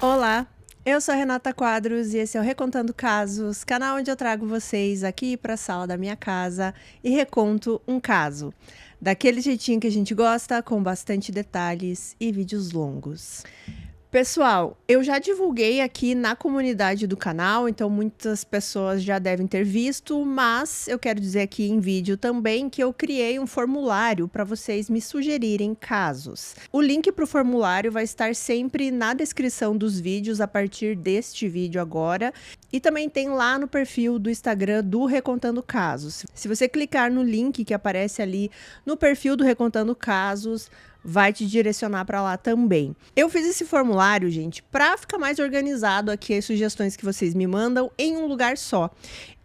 Olá, eu sou a Renata Quadros e esse é o Recontando Casos, canal onde eu trago vocês aqui para a sala da minha casa e reconto um caso, daquele jeitinho que a gente gosta, com bastante detalhes e vídeos longos. Pessoal, eu já divulguei aqui na comunidade do canal, então muitas pessoas já devem ter visto, mas eu quero dizer aqui em vídeo também que eu criei um formulário para vocês me sugerirem casos. O link para o formulário vai estar sempre na descrição dos vídeos a partir deste vídeo agora, e também tem lá no perfil do Instagram do Recontando Casos. Se você clicar no link que aparece ali no perfil do Recontando Casos, vai te direcionar para lá também. Eu fiz esse formulário, gente, para ficar mais organizado aqui as sugestões que vocês me mandam em um lugar só.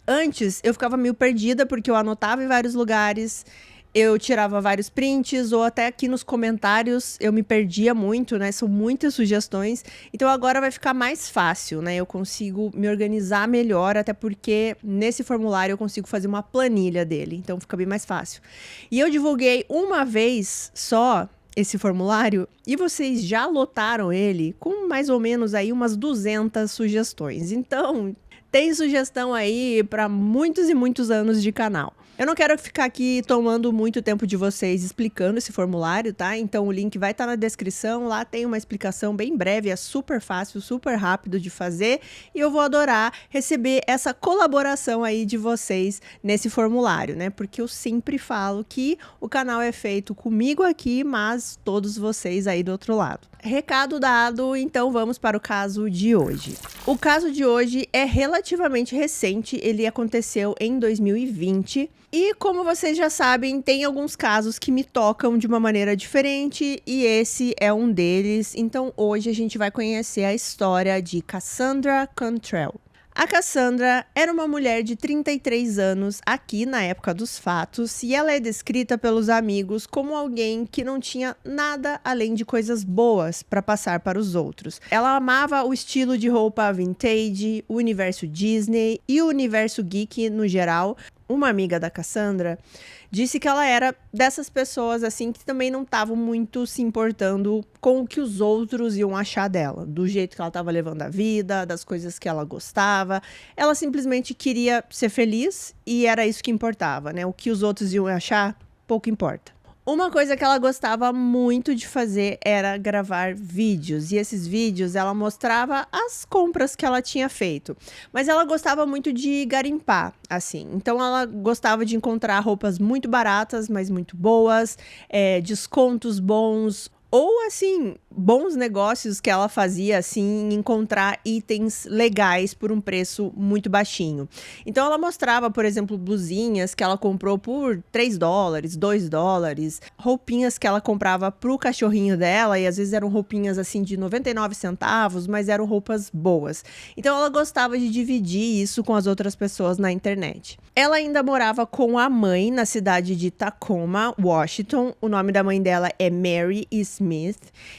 Antes, eu ficava meio perdida porque eu anotava em vários lugares, eu tirava vários prints, ou até aqui nos comentários eu me perdia muito, né? São muitas sugestões. Então agora vai ficar mais fácil, né? Eu consigo me organizar melhor, até porque nesse formulário eu consigo fazer uma planilha dele. Então fica bem mais fácil. E eu divulguei uma vez só esse formulário e vocês já lotaram ele com mais ou menos aí umas 200 sugestões. Então, tem sugestão aí para muitos e muitos anos de canal. Eu não quero ficar aqui tomando muito tempo de vocês explicando esse formulário, tá? Então o link vai estar na descrição, lá tem uma explicação bem breve, é super fácil, super rápido de fazer e eu vou adorar receber essa colaboração aí de vocês nesse formulário, né? Porque eu sempre falo que o canal é feito comigo aqui, mas todos vocês aí do outro lado. Recado dado, então vamos para o caso de hoje. O caso de hoje é relativamente recente, ele aconteceu em 2020 e, como vocês já sabem, tem alguns casos que me tocam de uma maneira diferente e esse é um deles. Então hoje a gente vai conhecer a história de Cassandra Cantrell. A Cassandra era uma mulher de 33 anos aqui na época dos fatos e ela é descrita pelos amigos como alguém que não tinha nada além de coisas boas para passar para os outros. Ela amava o estilo de roupa vintage, o universo Disney e o universo geek no geral. Uma amiga da Cassandra disse que ela era dessas pessoas assim que também não estavam muito se importando com o que os outros iam achar dela, do jeito que ela estava levando a vida, das coisas que ela gostava. Ela simplesmente queria ser feliz e era isso que importava, né? O que os outros iam achar, pouco importa. Uma coisa que ela gostava muito de fazer era gravar vídeos, e esses vídeos ela mostrava as compras que ela tinha feito. Mas ela gostava muito de garimpar, assim. Então ela gostava de encontrar roupas muito baratas, mas muito boas, descontos bons, ou assim, bons negócios que ela fazia, assim, encontrar itens legais por um preço muito baixinho. Então ela mostrava, por exemplo, blusinhas que ela comprou por $3, $2, roupinhas que ela comprava pro cachorrinho dela, e às vezes eram roupinhas assim de 99 centavos, mas eram roupas boas. Então ela gostava de dividir isso com as outras pessoas na internet. Ela ainda morava com a mãe na cidade de Tacoma, Washington. O nome da mãe dela é Mary Smith,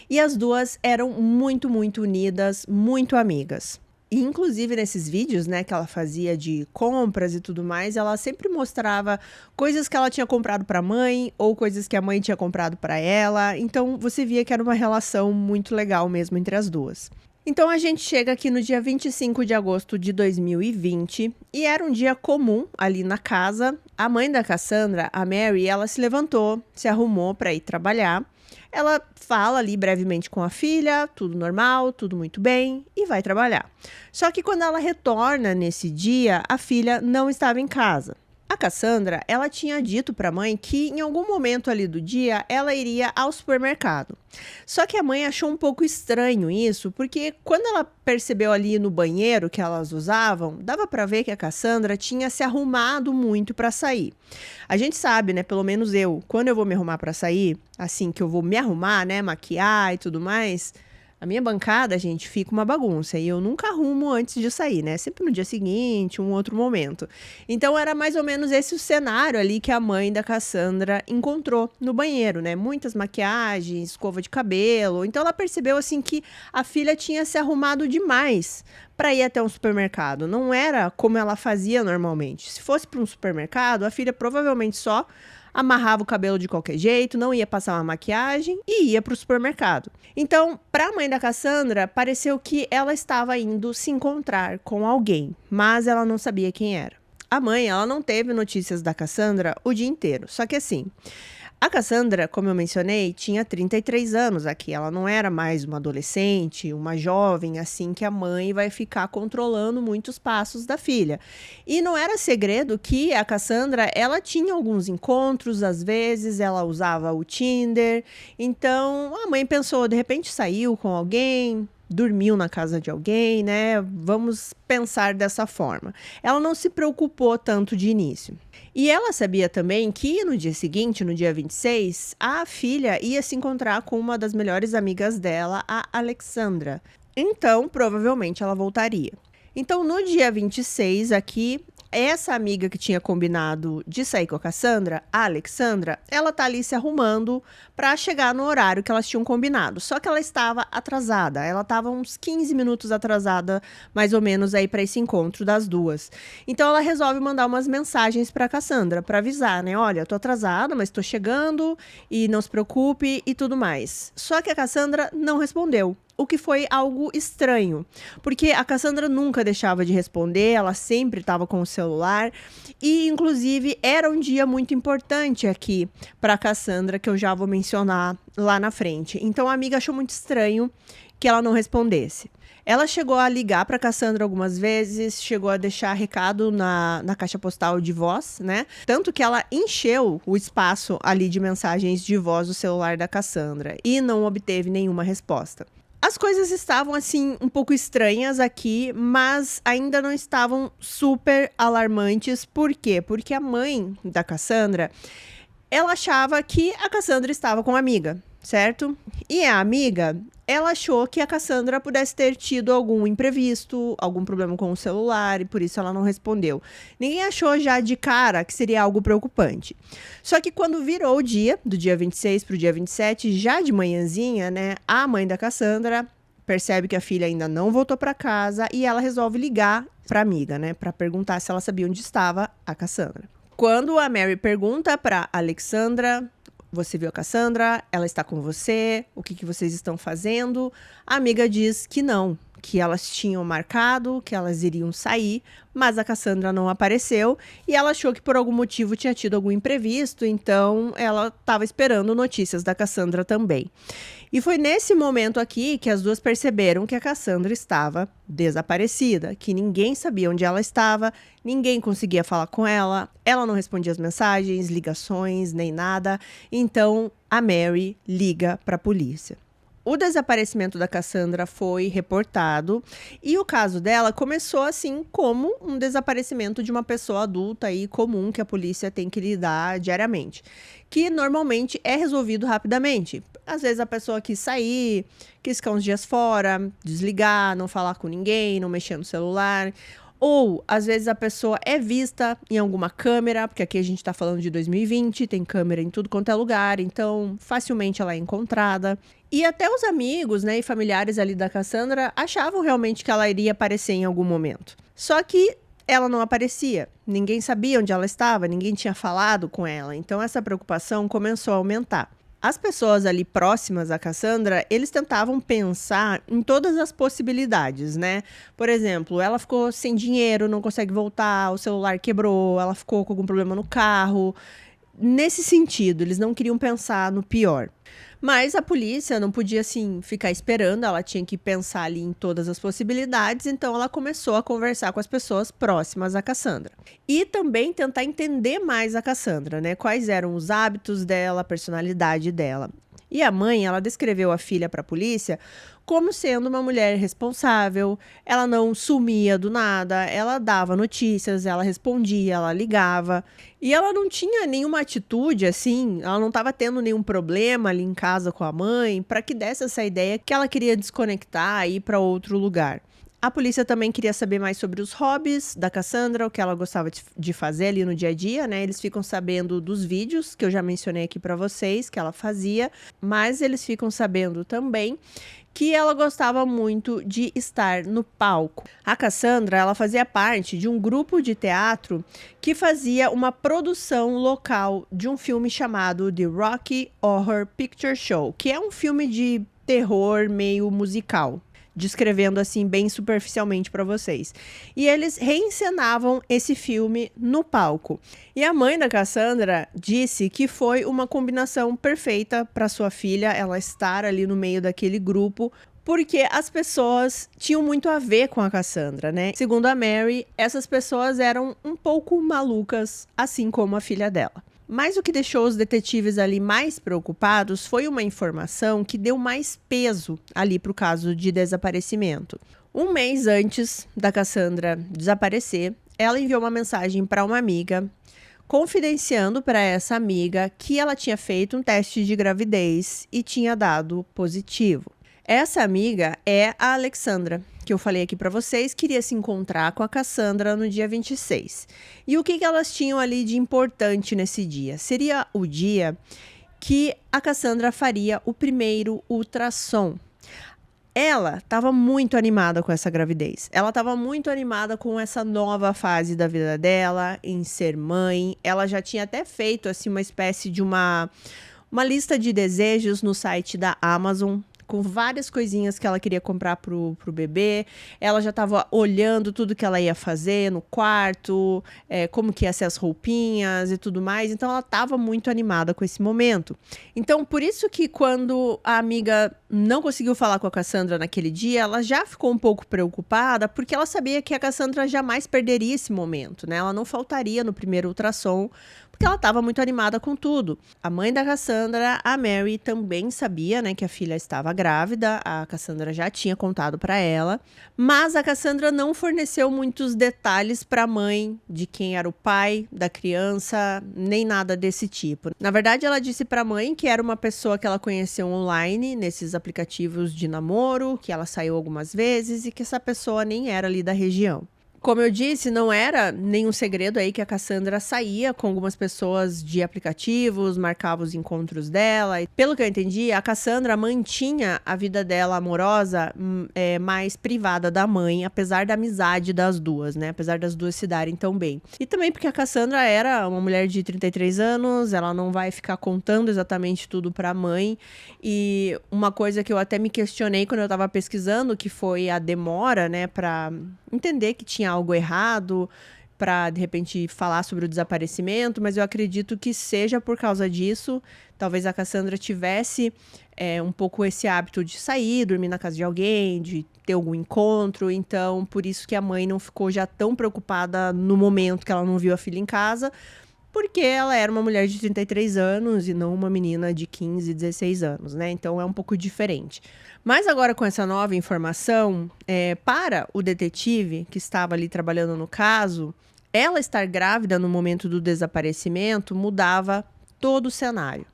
e as duas eram muito unidas, muito amigas. E, inclusive, nesses vídeos, né, que ela fazia de compras e tudo mais, ela sempre mostrava coisas que ela tinha comprado para a mãe ou coisas que a mãe tinha comprado para ela. Então, você via que era uma relação muito legal mesmo entre as duas. Então a gente chega aqui no dia 25 de agosto de 2020 e era um dia comum ali na casa. A mãe da Cassandra, a Mary, ela se levantou, se arrumou para ir trabalhar. Ela fala ali brevemente com a filha, tudo normal, tudo muito bem, e vai trabalhar. Só que quando ela retorna nesse dia, a filha não estava em casa. A Cassandra, ela tinha dito para a mãe que em algum momento ali do dia ela iria ao supermercado. Só que a mãe achou um pouco estranho isso, porque quando ela percebeu ali no banheiro que elas usavam, dava para ver que a Cassandra tinha se arrumado muito para sair. A gente sabe, né, pelo menos eu, quando eu vou me arrumar para sair, assim que eu vou me arrumar, né, maquiar e tudo mais, a minha bancada, gente, fica uma bagunça e eu nunca arrumo antes de sair, né? Sempre no dia seguinte, um outro momento. Então era mais ou menos esse o cenário ali que a mãe da Cassandra encontrou no banheiro, né? Muitas maquiagens, escova de cabelo. Então ela percebeu assim que a filha tinha se arrumado demais para ir até um supermercado. Não era como ela fazia normalmente. Se fosse para um supermercado, a filha provavelmente só amarrava o cabelo de qualquer jeito, não ia passar uma maquiagem e ia para o supermercado. Então, para a mãe da Cassandra, pareceu que ela estava indo se encontrar com alguém, mas ela não sabia quem era. A mãe, ela não teve notícias da Cassandra o dia inteiro, só que assim, a Cassandra, como eu mencionei, tinha 33 anos aqui. Ela não era mais uma adolescente, uma jovem, assim, que a mãe vai ficar controlando muitos passos da filha. E não era segredo que a Cassandra, ela tinha alguns encontros, às vezes ela usava o Tinder. Então, a mãe pensou, de repente saiu com alguém, dormiu na casa de alguém, né? Vamos pensar dessa forma. Ela não se preocupou tanto de início. E ela sabia também que no dia seguinte, no dia 26, a filha ia se encontrar com uma das melhores amigas dela, a Alexandra. Então, provavelmente ela voltaria. Então, no dia 26 aqui, essa amiga que tinha combinado de sair com a Cassandra, a Alexandra, ela tá ali se arrumando para chegar no horário que elas tinham combinado. Só que ela estava atrasada. Ela estava uns 15 minutos atrasada, mais ou menos, aí para esse encontro das duas. Então ela resolve mandar umas mensagens para Cassandra para avisar, né? Olha, tô atrasada, mas tô chegando e não se preocupe e tudo mais. Só que a Cassandra não respondeu. O que foi algo estranho, porque a Cassandra nunca deixava de responder, ela sempre estava com o celular e, inclusive, era um dia muito importante aqui para a Cassandra, que eu já vou mencionar lá na frente. Então, a amiga achou muito estranho que ela não respondesse. Ela chegou a ligar para Cassandra algumas vezes, chegou a deixar recado na caixa postal de voz, né? Tanto que ela encheu o espaço ali de mensagens de voz do celular da Cassandra e não obteve nenhuma resposta. As coisas estavam, assim, um pouco estranhas aqui, mas ainda não estavam super alarmantes. Por quê? Porque a mãe da Cassandra, ela achava que a Cassandra estava com uma amiga, certo? E a amiga, ela achou que a Cassandra pudesse ter tido algum imprevisto, algum problema com o celular, e por isso ela não respondeu. Ninguém achou já de cara que seria algo preocupante. Só que quando virou o dia, do dia 26 para o dia 27, já de manhãzinha, né, a mãe da Cassandra percebe que a filha ainda não voltou para casa e ela resolve ligar para a amiga, né, para perguntar se ela sabia onde estava a Cassandra. Quando a Mary pergunta para Alexandra: você viu a Cassandra? Ela está com você? O que vocês estão fazendo? A amiga diz que não, que elas tinham marcado, que elas iriam sair, mas a Cassandra não apareceu e ela achou que por algum motivo tinha tido algum imprevisto, então ela estava esperando notícias da Cassandra também. E foi nesse momento aqui que as duas perceberam que a Cassandra estava desaparecida, que ninguém sabia onde ela estava, ninguém conseguia falar com ela, ela não respondia as mensagens, ligações, nem nada. Então a Mary liga para a polícia. O desaparecimento da Cassandra foi reportado e o caso dela começou assim como um desaparecimento de uma pessoa adulta e comum que a polícia tem que lidar diariamente, que normalmente é resolvido rapidamente. Às vezes a pessoa quis sair, quis ficar uns dias fora, desligar, não falar com ninguém, não mexer no celular. Ou, às vezes, a pessoa é vista em alguma câmera, porque aqui a gente tá falando de 2020, tem câmera em tudo quanto é lugar, então facilmente ela é encontrada. E até os amigos, né, e familiares ali da Cassandra achavam realmente que ela iria aparecer em algum momento. Só que ela não aparecia, ninguém sabia onde ela estava, ninguém tinha falado com ela, então essa preocupação começou a aumentar. As pessoas ali próximas à Cassandra, eles tentavam pensar em todas as possibilidades, né? Por exemplo, ela ficou sem dinheiro, não consegue voltar, o celular quebrou, ela ficou com algum problema no carro. Nesse sentido, eles não queriam pensar no pior. Mas a polícia não podia, assim, ficar esperando, ela tinha que pensar ali em todas as possibilidades, então ela começou a conversar com as pessoas próximas à Cassandra. E também tentar entender mais a Cassandra, né? Quais eram os hábitos dela, a personalidade dela. E a mãe, ela descreveu a filha para a polícia como sendo uma mulher responsável, ela não sumia do nada, ela dava notícias, ela respondia, ela ligava. E ela não tinha nenhuma atitude assim, ela não estava tendo nenhum problema ali em casa com a mãe, para que desse essa ideia que ela queria desconectar e ir para outro lugar. A polícia também queria saber mais sobre os hobbies da Cassandra, o que ela gostava de fazer ali no dia a dia, né? Eles ficam sabendo dos vídeos que eu já mencionei aqui pra vocês, que ela fazia, mas eles ficam sabendo também que ela gostava muito de estar no palco. A Cassandra, ela fazia parte de um grupo de teatro que fazia uma produção local de um filme chamado The Rocky Horror Picture Show, que é um filme de terror meio musical, descrevendo assim bem superficialmente para vocês. E eles reencenavam esse filme no palco. E a mãe da Cassandra disse que foi uma combinação perfeita para sua filha ela estar ali no meio daquele grupo, porque as pessoas tinham muito a ver com a Cassandra, né? Segundo a Mary, essas pessoas eram um pouco malucas, assim como a filha dela. Mas o que deixou os detetives ali mais preocupados foi uma informação que deu mais peso ali para o caso de desaparecimento. Um mês antes da Cassandra desaparecer, ela enviou uma mensagem para uma amiga, confidenciando para essa amiga que ela tinha feito um teste de gravidez e tinha dado positivo. Essa amiga é a Alexandra, que eu falei aqui para vocês, queria se encontrar com a Cassandra no dia 26. E o que elas tinham ali de importante nesse dia? Seria o dia que a Cassandra faria o primeiro ultrassom. Ela estava muito animada com essa gravidez. Ela estava muito animada com essa nova fase da vida dela, em ser mãe. Ela já tinha até feito assim uma espécie de uma lista de desejos no site da Amazon, com várias coisinhas que ela queria comprar pro bebê. Ela já estava olhando tudo que ela ia fazer no quarto, como que ia ser as roupinhas e tudo mais. Então, ela estava muito animada com esse momento. Então, por isso que quando a amiga não conseguiu falar com a Cassandra naquele dia, ela já ficou um pouco preocupada, porque ela sabia que a Cassandra jamais perderia esse momento, né? Ela não faltaria no primeiro ultrassom, porque ela estava muito animada com tudo. A mãe da Cassandra, a Mary, também sabia, né, que a filha estava grávida. A Cassandra já tinha contado para ela, mas a Cassandra não forneceu muitos detalhes para a mãe de quem era o pai da criança, nem nada desse tipo. Na verdade, ela disse para a mãe que era uma pessoa que ela conheceu online, nesses aplicativos de namoro, que ela saiu algumas vezes e que essa pessoa nem era ali da região. Como eu disse, não era nenhum segredo aí que a Cassandra saía com algumas pessoas de aplicativos, marcava os encontros dela. Pelo que eu entendi, a Cassandra mantinha a vida dela amorosa mais privada da mãe, apesar da amizade das duas, né? Apesar das duas se darem tão bem. E também porque a Cassandra era uma mulher de 33 anos, ela não vai ficar contando exatamente tudo pra mãe. E uma coisa que eu até me questionei quando eu tava pesquisando, que foi a demora, né, pra entender que tinha algo errado, para de repente falar sobre o desaparecimento, mas eu acredito que seja por causa disso. Talvez a Cassandra tivesse um pouco esse hábito de sair, dormir na casa de alguém, de ter algum encontro, então por isso que a mãe não ficou já tão preocupada no momento que ela não viu a filha em casa, porque ela era uma mulher de 33 anos e não uma menina de 15, 16 anos, né? Então é um pouco diferente. Mas agora com essa nova informação, para o detetive que estava ali trabalhando no caso, ela estar grávida no momento do desaparecimento mudava todo o cenário.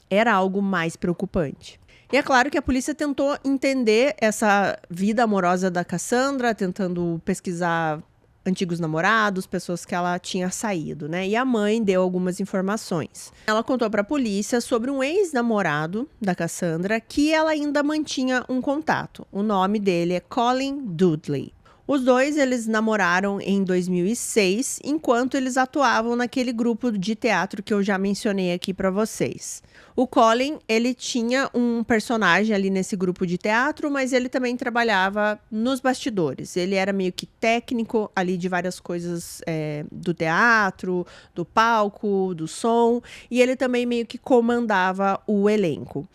Era algo mais preocupante. E é claro que a polícia tentou entender essa vida amorosa da Cassandra, tentando pesquisar antigos namorados, pessoas que ela tinha saído, né? E a mãe deu algumas informações. Ela contou para a polícia sobre um ex-namorado da Cassandra que ela ainda mantinha um contato. O nome dele é Colin Dudley. Os dois, eles namoraram em 2006, enquanto eles atuavam naquele grupo de teatro que eu já mencionei aqui para vocês. O Colin, ele tinha um personagem ali nesse grupo de teatro, mas ele também trabalhava nos bastidores. Ele era meio que técnico ali de várias coisas do teatro, do palco, do som, e ele também meio que comandava o elenco.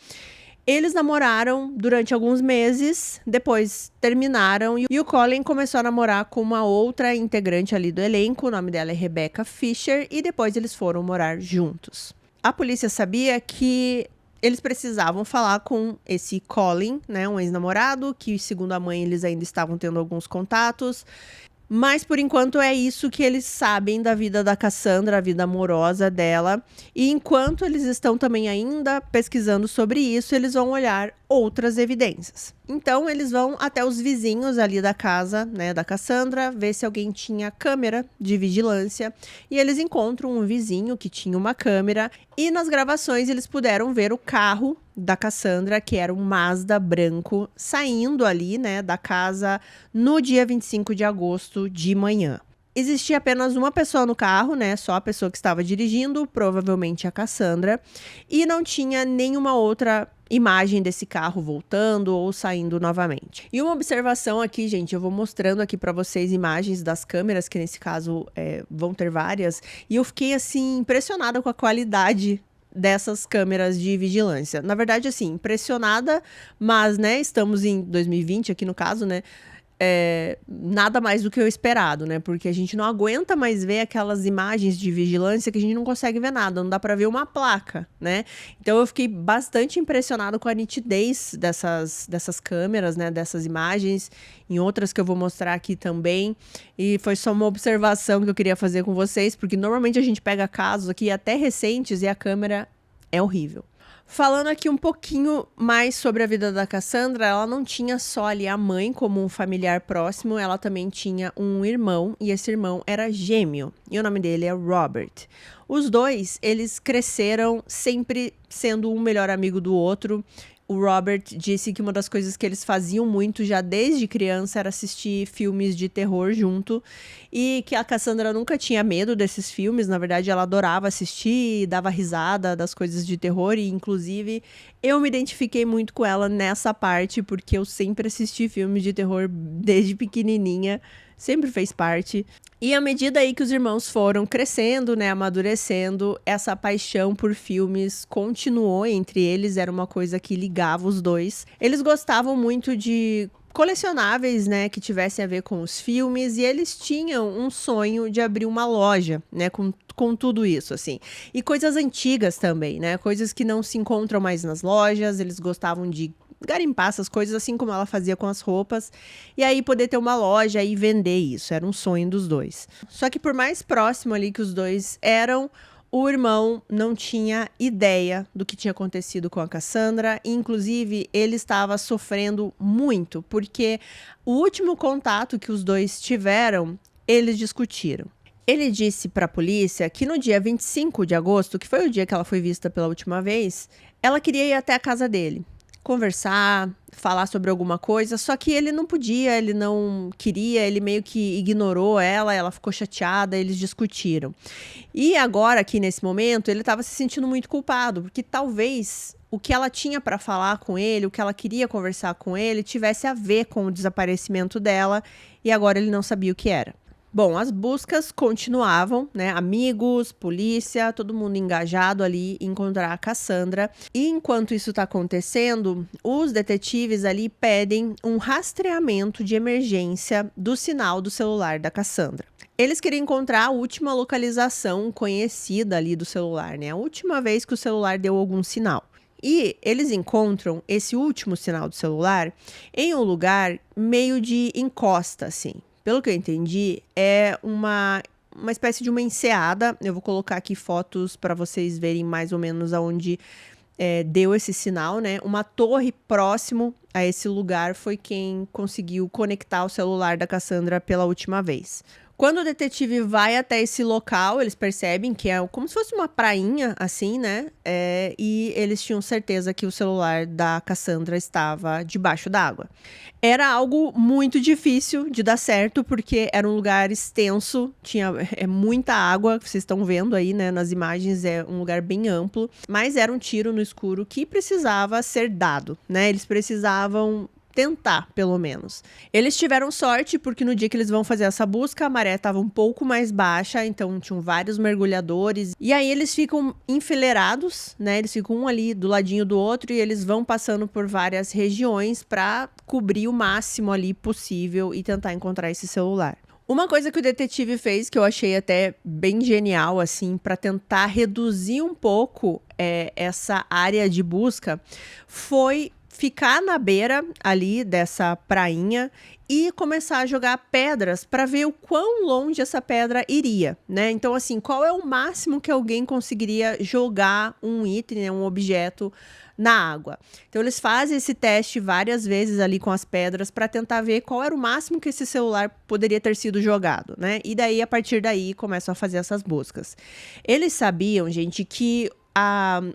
Eles namoraram durante alguns meses, depois terminaram e o Colin começou a namorar com uma outra integrante ali do elenco, o nome dela é Rebecca Fisher, e depois eles foram morar juntos. A polícia sabia que eles precisavam falar com esse Colin, né, um ex-namorado, que segundo a mãe eles ainda estavam tendo alguns contatos. Mas por enquanto é isso que eles sabem da vida da Cassandra, a vida amorosa dela. E enquanto eles estão também ainda pesquisando sobre isso, eles vão olhar outras evidências. Então eles vão até os vizinhos ali da casa, né, da Cassandra, ver se alguém tinha câmera de vigilância. E eles encontram um vizinho que tinha uma câmera. E nas gravações eles puderam ver o carro da Cassandra, que era um Mazda branco, saindo ali, né, da casa no dia 25 de agosto de manhã. Existia apenas uma pessoa no carro, né, só a pessoa que estava dirigindo, provavelmente a Cassandra, e não tinha nenhuma outra imagem desse carro voltando ou saindo novamente. E uma observação aqui, gente, eu vou mostrando aqui para vocês imagens das câmeras, que nesse caso vão ter várias, e eu fiquei assim impressionada com a qualidade dessas câmeras de vigilância. Na verdade, assim, impressionada, mas, né, estamos em 2020 aqui no caso, né, nada mais do que o esperado, né, porque a gente não aguenta mais ver aquelas imagens de vigilância que a gente não consegue ver nada, não dá para ver uma placa, né. Então eu fiquei bastante impressionada com a nitidez dessas câmeras, né, dessas imagens, em outras que eu vou mostrar aqui também, e foi só uma observação que eu queria fazer com vocês, porque normalmente a gente pega casos aqui até recentes e a câmera é horrível. Falando aqui um pouquinho mais sobre a vida da Cassandra, ela não tinha só ali a mãe como um familiar próximo, ela também tinha um irmão, e esse irmão era gêmeo, e o nome dele é Robert. Os dois, eles cresceram sempre sendo um melhor amigo do outro. O Robert disse que uma das coisas que eles faziam muito já desde criança era assistir filmes de terror junto, e que a Cassandra nunca tinha medo desses filmes. Na verdade, ela adorava assistir, dava risada das coisas de terror, e inclusive eu me identifiquei muito com ela nessa parte, porque eu sempre assisti filmes de terror desde pequenininha, sempre fez parte. E à medida aí que os irmãos foram crescendo, né, amadurecendo, essa paixão por filmes continuou entre eles, era uma coisa que ligava os dois. Eles gostavam muito de colecionáveis, né, que tivessem a ver com os filmes, e eles tinham um sonho de abrir uma loja, né, com tudo isso, assim. E coisas antigas também, né, coisas que não se encontram mais nas lojas. Eles gostavam de garimpar essas coisas, assim como ela fazia com as roupas, e aí poder ter uma loja e vender isso, era um sonho dos dois. Só que por mais próximo ali que os dois eram, o irmão não tinha ideia do que tinha acontecido com a Cassandra, e inclusive ele estava sofrendo muito, porque o último contato que os dois tiveram, eles discutiram. Ele disse para a polícia que no dia 25 de agosto, que foi o dia que ela foi vista pela última vez, ela queria ir até a casa dele, conversar, falar sobre alguma coisa, só que ele não podia, ele não queria, ele meio que ignorou ela ficou chateada, eles discutiram. E agora, aqui nesse momento, ele estava se sentindo muito culpado, porque talvez o que ela tinha para falar com ele, o que ela queria conversar com ele, tivesse a ver com o desaparecimento dela, e agora ele não sabia o que era. Bom, as buscas continuavam, né? Amigos, polícia, todo mundo engajado ali em encontrar a Cassandra. E enquanto isso está acontecendo, os detetives ali pedem um rastreamento de emergência do sinal do celular da Cassandra. Eles queriam encontrar a última localização conhecida ali do celular, né? A última vez que o celular deu algum sinal. E eles encontram esse último sinal do celular em um lugar meio de encosta, assim. Pelo que eu entendi, é uma espécie de uma enseada. Eu vou colocar aqui fotos para vocês verem mais ou menos aonde deu esse sinal, né? Uma torre próximo a esse lugar foi quem conseguiu conectar o celular da Cassandra pela última vez. Quando o detetive vai até esse local, eles percebem que é como se fosse uma prainha, assim, né? E eles tinham certeza que o celular da Cassandra estava debaixo d'água. Era algo muito difícil de dar certo, porque era um lugar extenso, tinha muita água, vocês estão vendo aí, né, nas imagens, é um lugar bem amplo, mas era um tiro no escuro que precisava ser dado, né? Eles precisavam tentar, pelo menos. Eles tiveram sorte porque no dia que eles vão fazer essa busca, a maré estava um pouco mais baixa, então tinham vários mergulhadores. E aí eles ficam enfileirados, né? Eles ficam um ali do ladinho do outro e eles vão passando por várias regiões para cobrir o máximo ali possível e tentar encontrar esse celular. Uma coisa que o detetive fez, que eu achei até bem genial, assim, para tentar reduzir um pouco essa área de busca, foi ficar na beira ali dessa prainha e começar a jogar pedras para ver o quão longe essa pedra iria, né? Então, assim, qual é o máximo que alguém conseguiria jogar um item, né, um objeto na água? Então, eles fazem esse teste várias vezes ali com as pedras para tentar ver qual era o máximo que esse celular poderia ter sido jogado, né? E daí, a partir daí, começam a fazer essas buscas. Eles sabiam, gente, que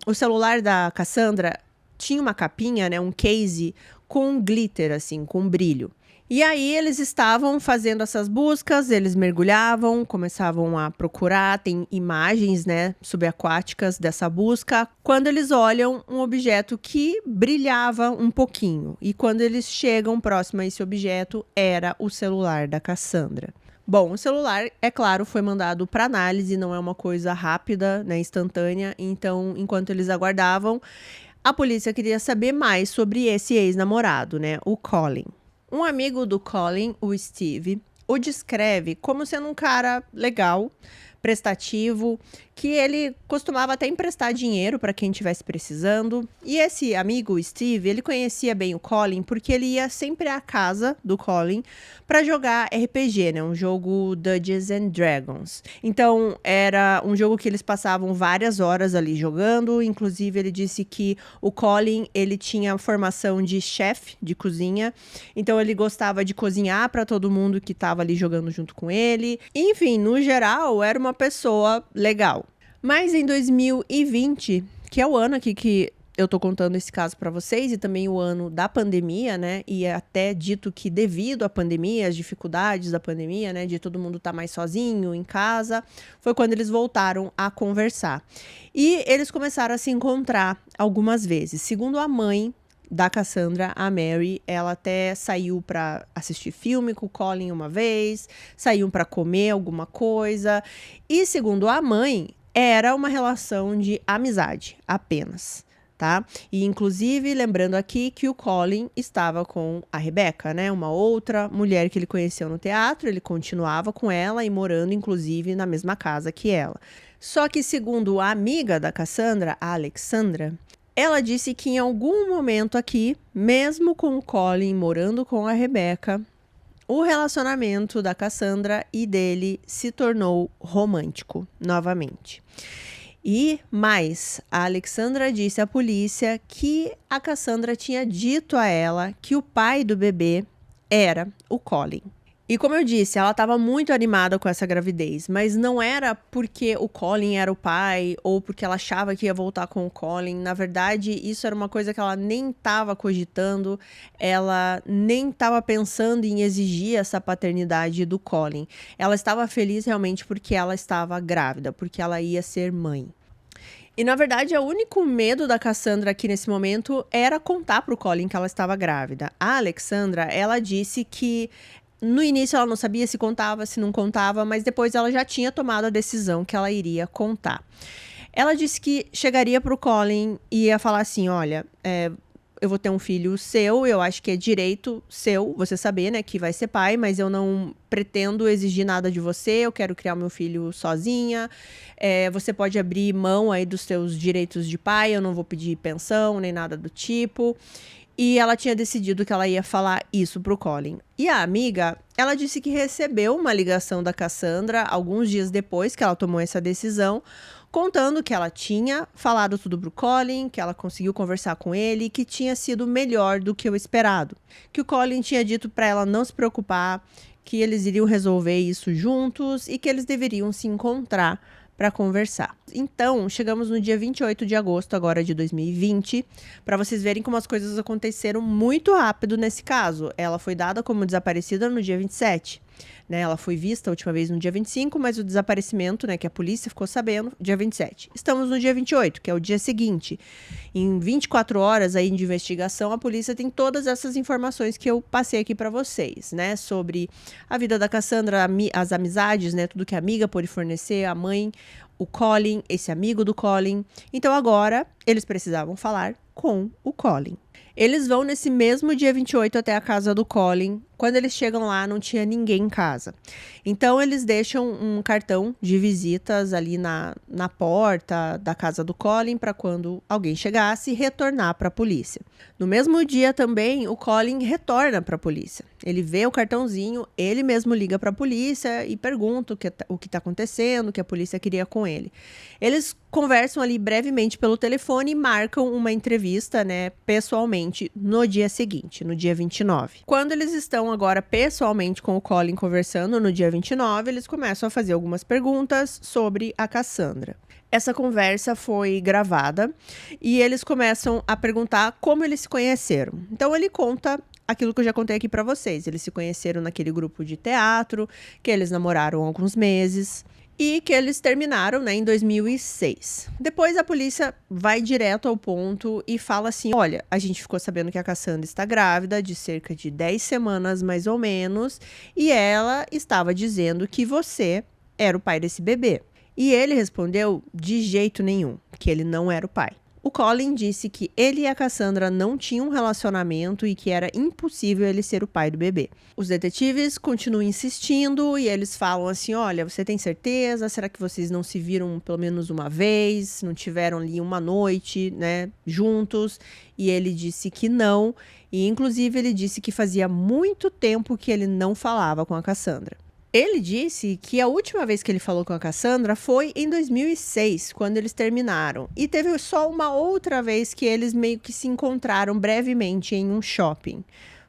o celular da Cassandra tinha uma capinha, né, um case com glitter, assim, com brilho. E aí eles estavam fazendo essas buscas, eles mergulhavam, começavam a procurar, tem imagens, né, subaquáticas dessa busca, quando eles olham um objeto que brilhava um pouquinho. E quando eles chegam próximo a esse objeto, era o celular da Cassandra. Bom, o celular, é claro, foi mandado para análise, não é uma coisa rápida, né, instantânea. Então, enquanto eles aguardavam, a polícia queria saber mais sobre esse ex-namorado, né, o Colin. Um amigo do Colin, o Steve, o descreve como sendo um cara legal, prestativo, que ele costumava até emprestar dinheiro para quem estivesse precisando. E esse amigo, o Steve, ele conhecia bem o Colin porque ele ia sempre à casa do Colin para jogar RPG, né? Um jogo Dungeons and Dragons. Então, era um jogo que eles passavam várias horas ali jogando. Inclusive, ele disse que o Colin, ele tinha formação de chefe de cozinha. Então, ele gostava de cozinhar para todo mundo que estava ali jogando junto com ele. Enfim, no geral, era uma pessoa legal. Mas em 2020, que é o ano aqui que eu tô contando esse caso para vocês, e também o ano da pandemia, né? E é até dito que devido à pandemia, as dificuldades da pandemia, né? De todo mundo estar mais sozinho em casa, foi quando eles voltaram a conversar. E eles começaram a se encontrar algumas vezes. Segundo a mãe da Cassandra, a Mary, ela até saiu para assistir filme com o Colin uma vez, saíam para comer alguma coisa. E segundo a mãe, era uma relação de amizade apenas, tá? E inclusive, lembrando aqui que o Colin estava com a Rebecca, né? Uma outra mulher que ele conheceu no teatro, ele continuava com ela e morando, inclusive, na mesma casa que ela. Só que, segundo a amiga da Cassandra, a Alexandra, ela disse que em algum momento aqui, mesmo com o Colin morando com a Rebecca, o relacionamento da Cassandra e dele se tornou romântico novamente. E mais, a Alexandra disse à polícia que a Cassandra tinha dito a ela que o pai do bebê era o Colin. E como eu disse, ela estava muito animada com essa gravidez, mas não era porque o Colin era o pai ou porque ela achava que ia voltar com o Colin. Na verdade, isso era uma coisa que ela nem estava cogitando, ela nem estava pensando em exigir essa paternidade do Colin. Ela estava feliz realmente porque ela estava grávida, porque ela ia ser mãe. E, na verdade, o único medo da Cassandra aqui nesse momento era contar para o Colin que ela estava grávida. A Alexandra, ela disse que no início ela não sabia se contava, se não contava, mas depois ela já tinha tomado a decisão que ela iria contar. Ela disse que chegaria pro Colin e ia falar assim, olha, eu vou ter um filho seu, eu acho que é direito seu você saber, né, que vai ser pai, mas eu não pretendo exigir nada de você, eu quero criar o meu filho sozinha, você pode abrir mão aí dos seus direitos de pai, eu não vou pedir pensão, nem nada do tipo. E ela tinha decidido que ela ia falar isso pro Colin. E a amiga, ela disse que recebeu uma ligação da Cassandra alguns dias depois que ela tomou essa decisão, contando que ela tinha falado tudo pro Colin, que ela conseguiu conversar com ele, que tinha sido melhor do que o esperado. Que o Colin tinha dito para ela não se preocupar, que eles iriam resolver isso juntos e que eles deveriam se encontrar para conversar. Então, chegamos no dia 28 de agosto agora de 2020, para vocês verem como as coisas aconteceram muito rápido nesse caso. Ela foi dada como desaparecida no dia 27, né? Ela foi vista a última vez no dia 25, mas o desaparecimento, né, que a polícia ficou sabendo, dia 27. Estamos no dia 28, que é o dia seguinte. Em 24 horas aí de investigação, a polícia tem todas essas informações que eu passei aqui para vocês, né, sobre a vida da Cassandra, as amizades, né, tudo que a amiga pôde fornecer, a mãe, o Colin, esse amigo do Colin. Então agora eles precisavam falar com o Colin. Eles vão nesse mesmo dia 28 até a casa do Colin. Quando eles chegam lá, não tinha ninguém em casa. Então, eles deixam um cartão de visitas ali na porta da casa do Colin para quando alguém chegasse, retornar para a polícia. No mesmo dia também, o Colin retorna para a polícia. Ele vê o cartãozinho, ele mesmo liga para a polícia e pergunta o que está acontecendo, o que a polícia queria com ele. Eles conversam ali brevemente pelo telefone e marcam uma entrevista, né, pessoalmente, no dia seguinte, no dia 29. Quando eles estão agora pessoalmente com o Colin conversando no dia 29, eles começam a fazer algumas perguntas sobre a Cassandra. Essa conversa foi gravada e eles começam a perguntar como eles se conheceram. Então ele conta aquilo que eu já contei aqui pra vocês. Eles se conheceram naquele grupo de teatro, que eles namoraram há alguns meses e que eles terminaram, né, em 2006. Depois a polícia vai direto ao ponto e fala assim: olha, a gente ficou sabendo que a Cassandra está grávida de cerca de 10 semanas mais ou menos e ela estava dizendo que você era o pai desse bebê. E ele respondeu de jeito nenhum, que ele não era o pai. O Colin disse que ele e a Cassandra não tinham um relacionamento e que era impossível ele ser o pai do bebê. Os detetives continuam insistindo e eles falam assim: olha, você tem certeza? Será que vocês não se viram pelo menos uma vez? Não tiveram ali uma noite, né, juntos? E ele disse que não. E inclusive ele disse que fazia muito tempo que ele não falava com a Cassandra. Ele disse que a última vez que ele falou com a Cassandra foi em 2006, quando eles terminaram. E teve só uma outra vez que eles meio que se encontraram brevemente em um shopping.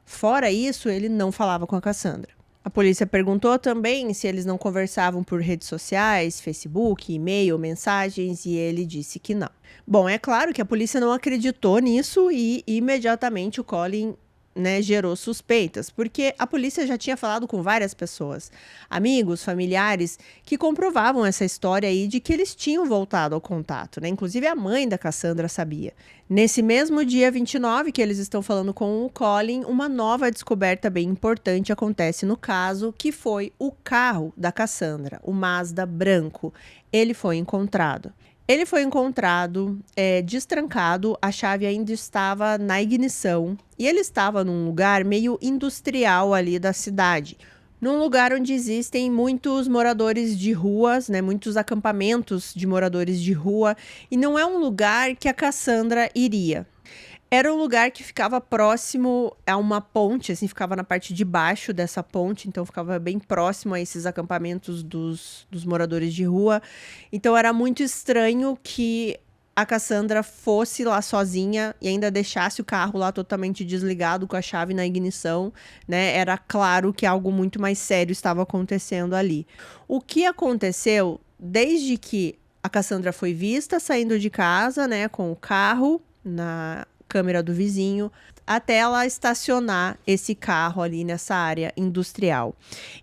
Fora isso, ele não falava com a Cassandra. A polícia perguntou também se eles não conversavam por redes sociais, Facebook, e-mail, mensagens, e ele disse que não. Bom, é claro que a polícia não acreditou nisso e imediatamente o Colin, né, gerou suspeitas, porque a polícia já tinha falado com várias pessoas, amigos, familiares, que comprovavam essa história aí de que eles tinham voltado ao contato, né? Inclusive a mãe da Cassandra sabia. Nesse mesmo dia 29 que eles estão falando com o Colin, uma nova descoberta bem importante acontece no caso, que foi o carro da Cassandra, o Mazda branco. Ele foi encontrado. Ele foi encontrado destrancado, a chave ainda estava na ignição e ele estava num lugar meio industrial ali da cidade. Num lugar onde existem muitos moradores de ruas, né, muitos acampamentos de moradores de rua, e não é um lugar que a Cassandra iria. Era um lugar que ficava próximo a uma ponte, assim, ficava na parte de baixo dessa ponte, então ficava bem próximo a esses acampamentos dos moradores de rua. Então era muito estranho que a Cassandra fosse lá sozinha e ainda deixasse o carro lá totalmente desligado com a chave na ignição, né? Era claro que algo muito mais sério estava acontecendo ali. O que aconteceu desde que a Cassandra foi vista saindo de casa, né, com o carro na câmera do vizinho, até ela estacionar esse carro ali nessa área industrial.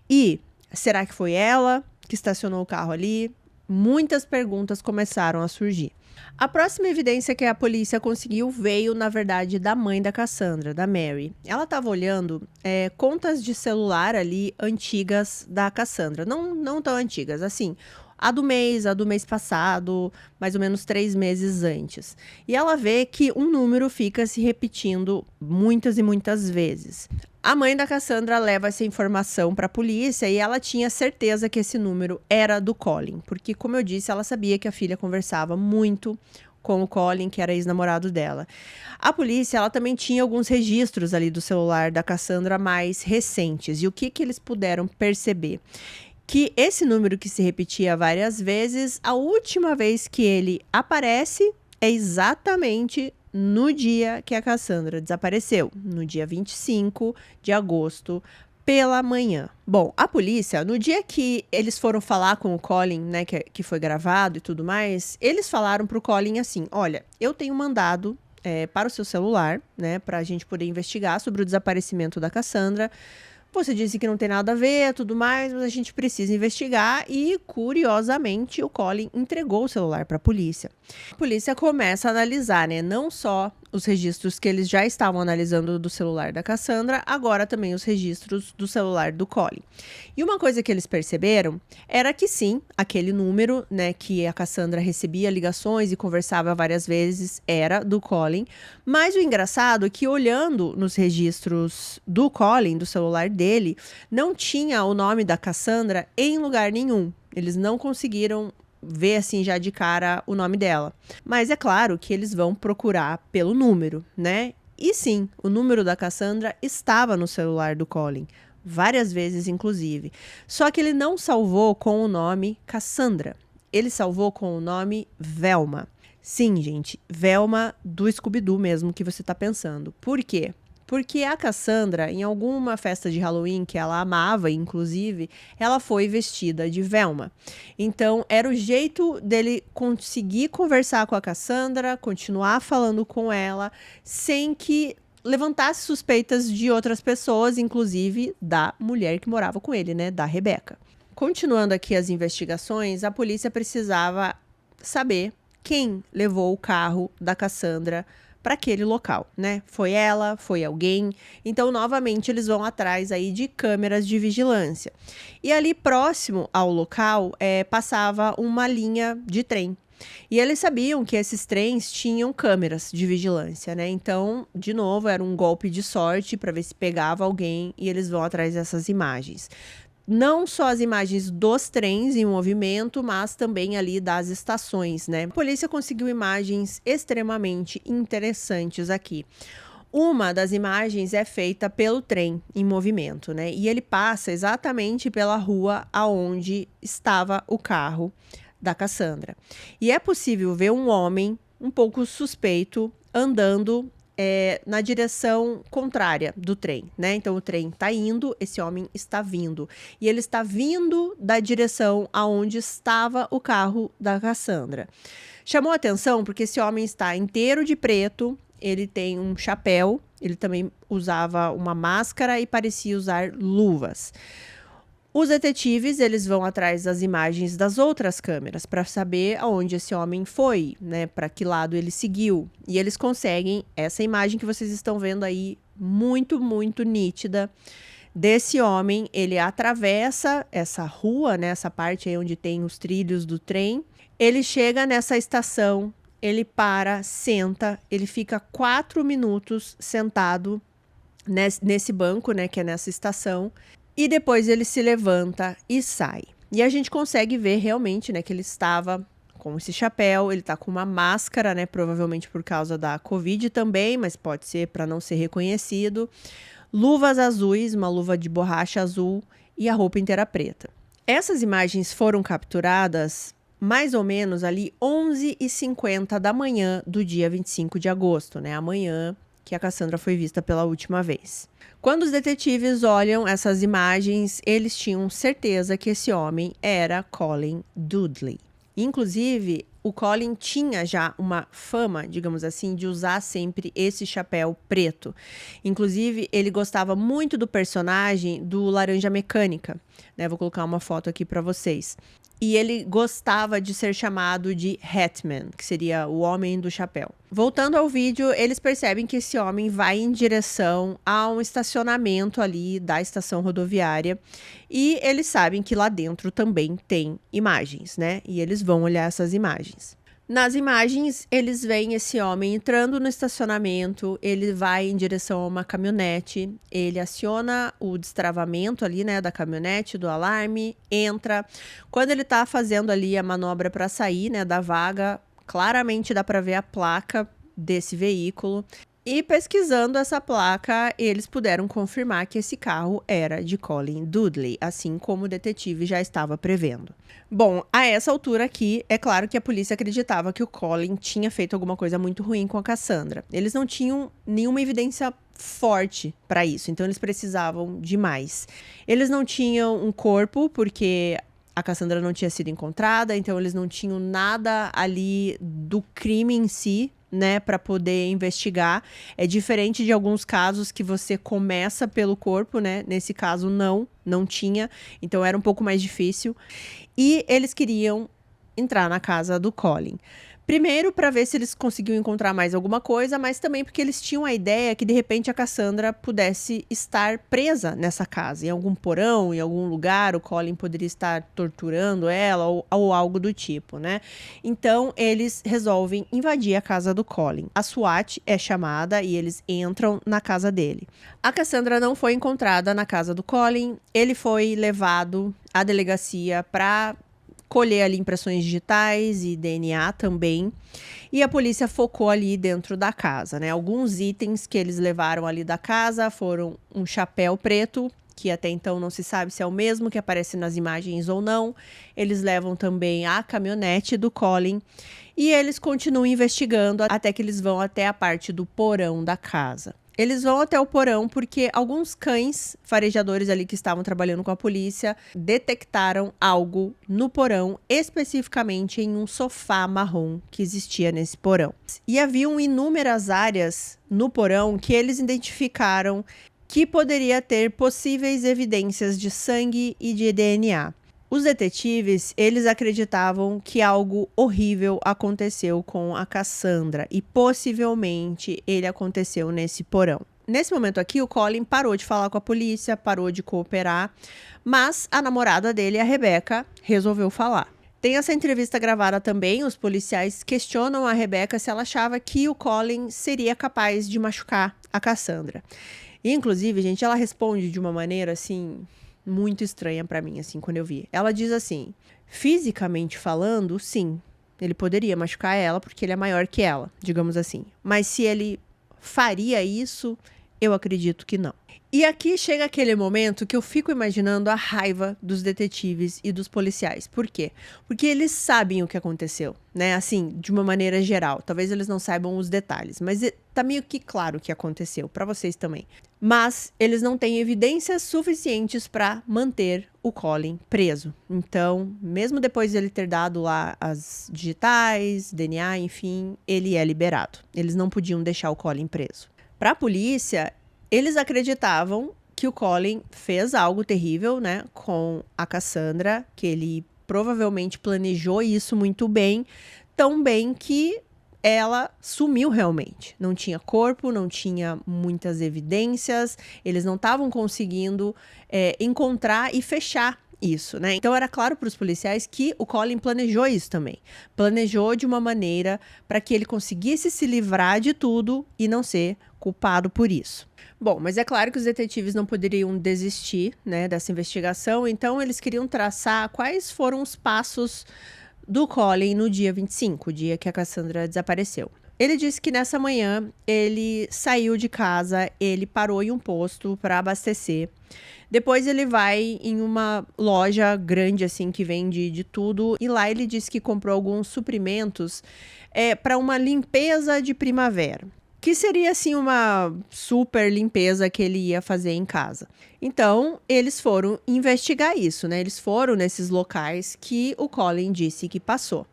E será que foi ela que estacionou o carro ali? Muitas perguntas começaram a surgir. A próxima evidência que a polícia conseguiu veio, na verdade, da mãe da Cassandra, da Mary. Ela estava olhando contas de celular ali antigas da Cassandra. Não tão antigas, assim, a do mês passado, mais ou menos 3 meses antes. E ela vê que um número fica se repetindo muitas e muitas vezes. A mãe da Cassandra leva essa informação para a polícia e ela tinha certeza que esse número era do Colin, porque, como eu disse, ela sabia que a filha conversava muito com o Colin, que era ex-namorado dela. A polícia, ela também tinha alguns registros ali do celular da Cassandra mais recentes. E o que eles puderam perceber? Que esse número que se repetia várias vezes, a última vez que ele aparece é exatamente no dia que a Cassandra desapareceu, no dia 25 de agosto, pela manhã. Bom, a polícia, no dia que eles foram falar com o Colin, né, que foi gravado e tudo mais, eles falaram pro Colin assim: olha, eu tenho mandado para o seu celular, né, pra gente poder investigar sobre o desaparecimento da Cassandra. Você disse que não tem nada a ver, tudo mais, mas a gente precisa investigar e, curiosamente, o Colin entregou o celular para a polícia. A polícia começa a analisar, né, não só os registros que eles já estavam analisando do celular da Cassandra, agora também os registros do celular do Colin. E uma coisa que eles perceberam era que sim, aquele número, né, que a Cassandra recebia ligações e conversava várias vezes era do Colin, mas o engraçado é que olhando nos registros do Colin, do celular dele, não tinha o nome da Cassandra em lugar nenhum. Eles não conseguiram ver assim já de cara o nome dela. Mas é claro que eles vão procurar pelo número, né? E sim, o número da Cassandra estava no celular do Colin, várias vezes inclusive. Só que ele não salvou com o nome Cassandra. Ele salvou com o nome Velma. Sim, gente, Velma do Scooby-Doo mesmo que você tá pensando. Por quê? Porque a Cassandra, em alguma festa de Halloween que ela amava, inclusive, ela foi vestida de Velma. Então, era o jeito dele conseguir conversar com a Cassandra, continuar falando com ela, sem que levantasse suspeitas de outras pessoas, inclusive da mulher que morava com ele, né, da Rebecca. Continuando aqui as investigações, a polícia precisava saber quem levou o carro da Cassandra para aquele local, né? Foi ela, foi alguém. Então, novamente, eles vão atrás aí de câmeras de vigilância. E ali próximo ao local passava uma linha de trem. E eles sabiam que esses trens tinham câmeras de vigilância, né? Então, de novo, era um golpe de sorte para ver se pegava alguém e eles vão atrás dessas imagens. Não só as imagens dos trens em movimento, mas também ali das estações, né? A polícia conseguiu imagens extremamente interessantes aqui. Uma das imagens é feita pelo trem em movimento, né? E ele passa exatamente pela rua aonde estava o carro da Cassandra. E é possível ver um homem um pouco suspeito andando na direção contrária do trem, né? Então o trem está indo, esse homem está vindo. E ele está vindo da direção aonde estava o carro da Cassandra. Chamou a atenção porque esse homem está inteiro de preto, ele tem um chapéu, ele também usava uma máscara e parecia usar luvas. Os detetives, eles vão atrás das imagens das outras câmeras para saber aonde esse homem foi, né, para que lado ele seguiu. E eles conseguem essa imagem que vocês estão vendo aí, muito, muito nítida, desse homem. Ele atravessa essa rua, né, essa parte aí onde tem os trilhos do trem. Ele chega nessa estação, ele para, senta, ele fica 4 minutos sentado nesse banco, né, que é nessa estação. E depois ele se levanta e sai. E a gente consegue ver realmente, né, que ele estava com esse chapéu, ele tá com uma máscara, né, provavelmente por causa da Covid também, mas pode ser para não ser reconhecido. Luvas azuis, uma luva de borracha azul e a roupa inteira preta. Essas imagens foram capturadas mais ou menos ali 11h50 da manhã do dia 25 de agosto, né, amanhã que a Cassandra foi vista pela última vez. Quando os detetives olham essas imagens, eles tinham certeza que esse homem era Colin Dudley. Inclusive, o Colin tinha já uma fama, digamos assim, de usar sempre esse chapéu preto. Inclusive, ele gostava muito do personagem do Laranja Mecânica, né? Vou colocar uma foto aqui para vocês. E ele gostava de ser chamado de Hatman, que seria o homem do chapéu. Voltando ao vídeo, eles percebem que esse homem vai em direção a um estacionamento ali da estação rodoviária. E eles sabem que lá dentro também tem imagens, né? E eles vão olhar essas imagens. Nas imagens, eles veem esse homem entrando no estacionamento, ele vai em direção a uma caminhonete, ele aciona o destravamento ali, né, da caminhonete, do alarme, entra. Quando ele tá fazendo ali a manobra para sair, né, da vaga, claramente dá para ver a placa desse veículo. E pesquisando essa placa, eles puderam confirmar que esse carro era de Colin Dudley, assim como o detetive já estava prevendo. Bom, a essa altura aqui, é claro que a polícia acreditava que o Colin tinha feito alguma coisa muito ruim com a Cassandra. Eles não tinham nenhuma evidência forte para isso, então eles precisavam de mais. Eles não tinham um corpo, porque a Cassandra não tinha sido encontrada, então eles não tinham nada ali do crime em si, né, para poder investigar. É diferente de alguns casos que você começa pelo corpo, né? Nesse caso não tinha, então era um pouco mais difícil. E eles queriam entrar na casa do Colin. Primeiro, para ver se eles conseguiam encontrar mais alguma coisa, mas também porque eles tinham a ideia que de repente a Cassandra pudesse estar presa nessa casa, em algum porão, em algum lugar, o Colin poderia estar torturando ela ou algo do tipo, né? Então, eles resolvem invadir a casa do Colin. A SWAT é chamada e eles entram na casa dele. A Cassandra não foi encontrada na casa do Colin, ele foi levado à delegacia para colher ali impressões digitais e DNA também. E a polícia focou ali dentro da casa, né? Alguns itens que eles levaram ali da casa foram um chapéu preto, que até então não se sabe se é o mesmo que aparece nas imagens ou não. Eles levam também a caminhonete do Colin. E eles continuam investigando até que eles vão até a parte do porão da casa. Eles vão até o porão porque alguns cães farejadores ali que estavam trabalhando com a polícia detectaram algo no porão, especificamente em um sofá marrom que existia nesse porão. E haviam inúmeras áreas no porão que eles identificaram que poderia ter possíveis evidências de sangue e de DNA. Os detetives, eles acreditavam que algo horrível aconteceu com a Cassandra e possivelmente ele aconteceu nesse porão. Nesse momento aqui, o Colin parou de falar com a polícia, parou de cooperar, mas a namorada dele, a Rebecca, resolveu falar. Tem essa entrevista gravada também, os policiais questionam a Rebecca se ela achava que o Colin seria capaz de machucar a Cassandra. E, inclusive, gente, ela responde de uma maneira assim muito estranha pra mim, assim, quando eu vi. Ela diz assim: fisicamente falando, sim, ele poderia machucar ela porque ele é maior que ela, digamos assim. Mas se ele faria isso, eu acredito que não. E aqui chega aquele momento que eu fico imaginando a raiva dos detetives e dos policiais. Por quê? Porque eles sabem o que aconteceu, né? Assim, de uma maneira geral. Talvez eles não saibam os detalhes, mas tá meio que claro o que aconteceu, pra vocês também. Mas eles não têm evidências suficientes para manter o Colin preso. Então, mesmo depois de ele ter dado lá as digitais, DNA, enfim, ele é liberado. Eles não podiam deixar o Colin preso. Para a polícia, eles acreditavam que o Colin fez algo terrível, né, com a Cassandra, que ele provavelmente planejou isso muito bem, tão bem que ela sumiu realmente. Não tinha corpo, não tinha muitas evidências, eles não estavam conseguindo encontrar e fechar isso, né? Então era claro para os policiais que o Colin planejou isso também. Planejou de uma maneira para que ele conseguisse se livrar de tudo e não ser culpado por isso. Bom, mas é claro que os detetives não poderiam desistir, né, dessa investigação, então eles queriam traçar quais foram os passos do Colin no dia 25, o dia que a Cassandra desapareceu. Ele disse que nessa manhã ele saiu de casa, ele parou em um posto para abastecer. Depois ele vai em uma loja grande assim que vende de tudo e lá ele disse que comprou alguns suprimentos para uma limpeza de primavera, que seria assim uma super limpeza que ele ia fazer em casa. Então, eles foram investigar isso, né? Eles foram nesses locais que o Colin disse que passou.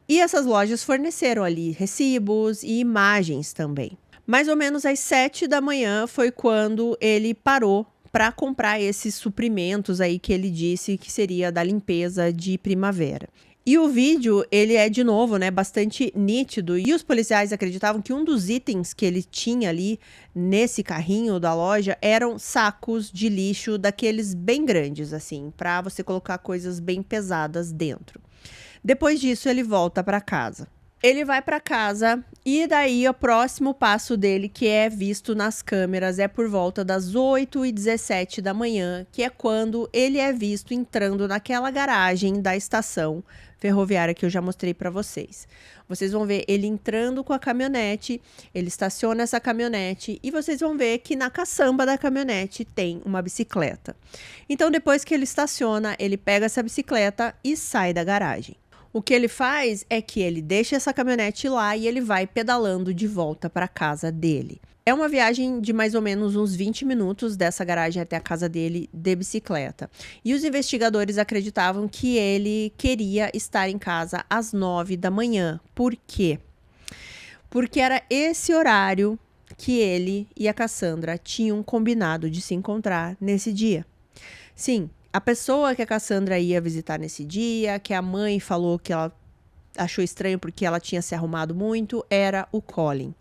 E essas lojas forneceram ali recibos e imagens também. Mais ou menos às 7 da manhã foi quando ele parou para comprar esses suprimentos aí que ele disse que seria da limpeza de primavera. E o vídeo, ele é, de novo, né, bastante nítido. E os policiais acreditavam que um dos itens que ele tinha ali nesse carrinho da loja eram sacos de lixo daqueles bem grandes, assim, para você colocar coisas bem pesadas dentro. Depois disso, ele volta para casa. Ele vai para casa e daí o próximo passo dele, que é visto nas câmeras, é por volta das 8h17 da manhã, que é quando ele é visto entrando naquela garagem da estação ferroviária que eu já mostrei para vocês. Vocês vão ver ele entrando com a caminhonete, ele estaciona essa caminhonete e vocês vão ver que na caçamba da caminhonete tem uma bicicleta. Então, depois que ele estaciona, ele pega essa bicicleta e sai da garagem. O que ele faz é que ele deixa essa caminhonete lá e ele vai pedalando de volta para a casa dele. É uma viagem de mais ou menos uns 20 minutos dessa garagem até a casa dele de bicicleta. E os investigadores acreditavam que ele queria estar em casa às 9 da manhã. Por quê? Porque era esse horário que ele e a Cassandra tinham combinado de se encontrar nesse dia. Sim, a pessoa que a Cassandra ia visitar nesse dia, que a mãe falou que ela achou estranho porque ela tinha se arrumado muito, era o Colin.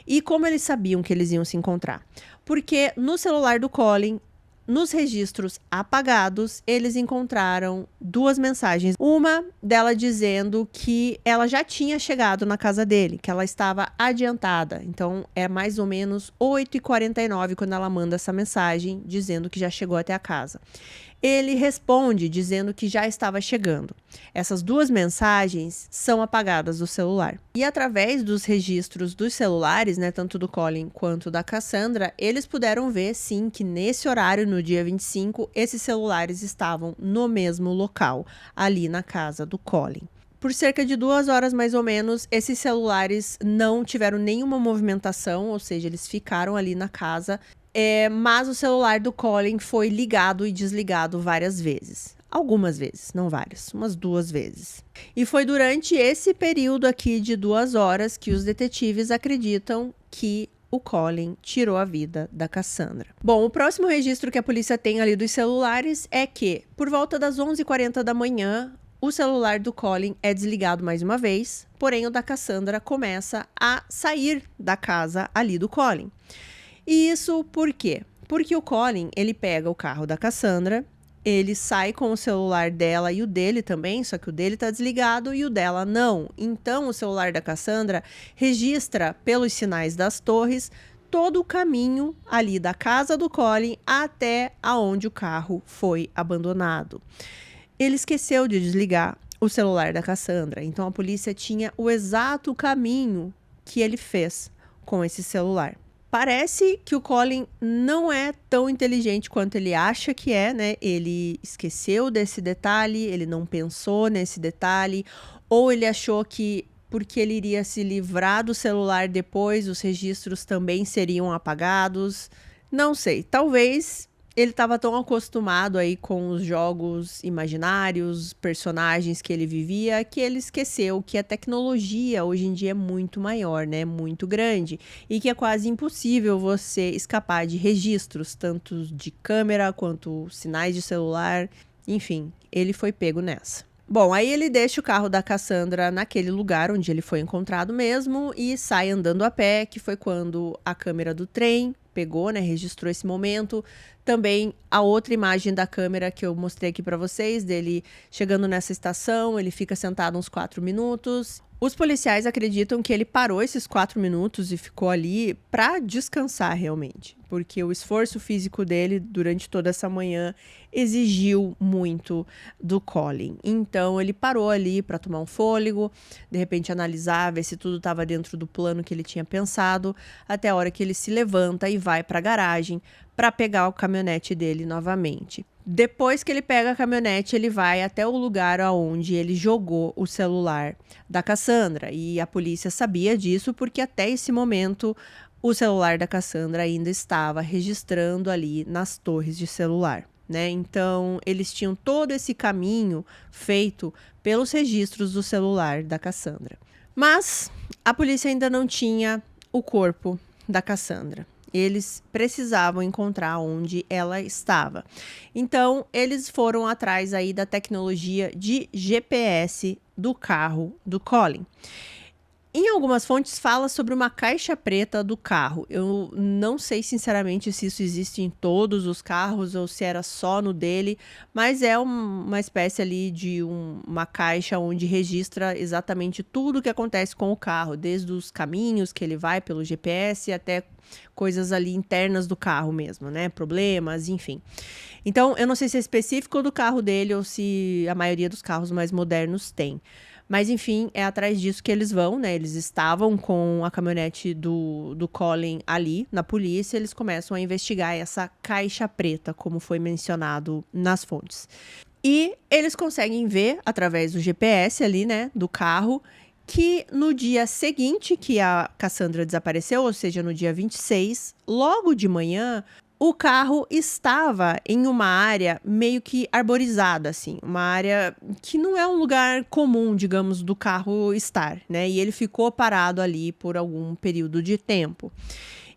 E como eles sabiam que eles iam se encontrar? Porque no celular do Colin, nos registros apagados, eles encontraram 2 mensagens. Uma dela dizendo que ela já tinha chegado na casa dele, que ela estava adiantada. Então, é mais ou menos 8h49 quando ela manda essa mensagem, dizendo que já chegou até a casa. Ele responde dizendo que já estava chegando. Essas 2 mensagens são apagadas do celular. E através dos registros dos celulares, né, tanto do Colin quanto da Cassandra, eles puderam ver, sim, que nesse horário, no dia 25, esses celulares estavam no mesmo local, ali na casa do Colin. Por cerca de 2 horas, mais ou menos, esses celulares não tiveram nenhuma movimentação, ou seja, eles ficaram ali na casa. Mas o celular do Colin foi ligado e desligado várias vezes. Algumas vezes, não várias, umas 2 vezes. E foi durante esse período aqui de 2 horas que os detetives acreditam que o Colin tirou a vida da Cassandra. Bom, o próximo registro que a polícia tem ali dos celulares é que, por volta das 11h40 da manhã, o celular do Colin é desligado mais uma vez, porém o da Cassandra começa a sair da casa ali do Colin. E isso por quê? Porque o Colin, ele pega o carro da Cassandra, ele sai com o celular dela e o dele também, só que o dele tá desligado e o dela não. Então, o celular da Cassandra registra, pelos sinais das torres, todo o caminho ali da casa do Colin até aonde o carro foi abandonado. Ele esqueceu de desligar o celular da Cassandra, então a polícia tinha o exato caminho que ele fez com esse celular. Parece que o Colin não é tão inteligente quanto ele acha que é, né? Ele esqueceu desse detalhe, ele não pensou nesse detalhe, ou ele achou que porque ele iria se livrar do celular depois, os registros também seriam apagados. Não sei, talvez ele estava tão acostumado aí com os jogos imaginários, personagens que ele vivia, que ele esqueceu que a tecnologia hoje em dia é muito maior, né? Muito grande. E que é quase impossível você escapar de registros, tanto de câmera quanto sinais de celular. Enfim, ele foi pego nessa. Bom, aí ele deixa o carro da Cassandra naquele lugar onde ele foi encontrado mesmo e sai andando a pé, que foi quando a câmera do trem pegou, né, registrou esse momento. Também a outra imagem da câmera que eu mostrei aqui para vocês, dele chegando nessa estação, ele fica sentado uns 4 minutos. Os policiais acreditam que ele parou esses 4 minutos e ficou ali para descansar realmente, porque o esforço físico dele durante toda essa manhã exigiu muito do Colin. Então ele parou ali para tomar um fôlego, de repente analisar, ver se tudo estava dentro do plano que ele tinha pensado, até a hora que ele se levanta e vai para a garagem para pegar o caminhonete dele novamente. Depois que ele pega a caminhonete, ele vai até o lugar onde ele jogou o celular da Cassandra. E a polícia sabia disso porque até esse momento o celular da Cassandra ainda estava registrando ali nas torres de celular, né? Então, eles tinham todo esse caminho feito pelos registros do celular da Cassandra. Mas a polícia ainda não tinha o corpo da Cassandra. Eles precisavam encontrar onde ela estava. Então, eles foram atrás aí da tecnologia de GPS do carro do Colin. Em algumas fontes fala sobre uma caixa preta do carro. Eu não sei sinceramente se isso existe em todos os carros ou se era só no dele, mas é uma espécie ali de uma caixa onde registra exatamente tudo o que acontece com o carro, desde os caminhos que ele vai pelo GPS até coisas ali internas do carro mesmo, né? Problemas, enfim. Então, eu não sei se é específico do carro dele ou se a maioria dos carros mais modernos tem. Mas, enfim, é atrás disso que eles vão, né? Eles estavam com a caminhonete do Colin ali, na polícia. Eles começam a investigar essa caixa preta, como foi mencionado nas fontes. E eles conseguem ver, através do GPS ali, né, do carro, que no dia seguinte que a Cassandra desapareceu, ou seja, no dia 26, logo de manhã, o carro estava em uma área meio que arborizada, assim, uma área que não é um lugar comum, digamos, do carro estar, né? E ele ficou parado ali por algum período de tempo.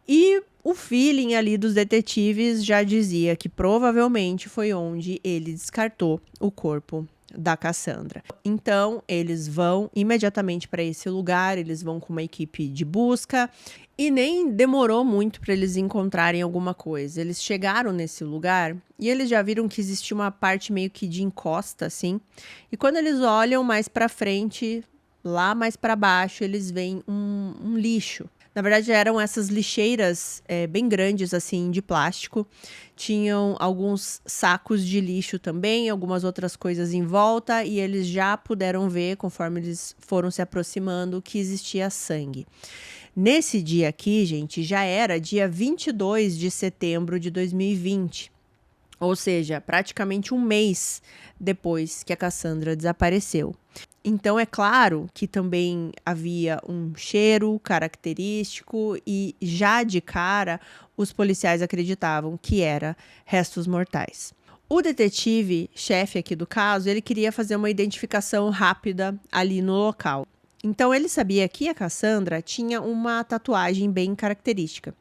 E o feeling ali dos detetives já dizia que provavelmente foi onde ele descartou o corpo da Cassandra. Então, eles vão imediatamente para esse lugar, eles vão com uma equipe de busca e nem demorou muito para eles encontrarem alguma coisa. Eles chegaram nesse lugar e eles já viram que existia uma parte meio que de encosta, assim. E quando eles olham mais para frente, lá mais para baixo, eles veem um lixo. Na verdade, eram essas lixeiras bem grandes, assim, de plástico. Tinham alguns sacos de lixo também, algumas outras coisas em volta. E eles já puderam ver, conforme eles foram se aproximando, que existia sangue. Nesse dia aqui, gente, já era dia 22 de setembro de 2020. Ou seja, praticamente um mês depois que a Cassandra desapareceu. Então, é claro que também havia um cheiro característico e já de cara os policiais acreditavam que era restos mortais. O detetive-chefe aqui do caso, ele queria fazer uma identificação rápida ali no local. Então, ele sabia que a Cassandra tinha uma tatuagem bem característica.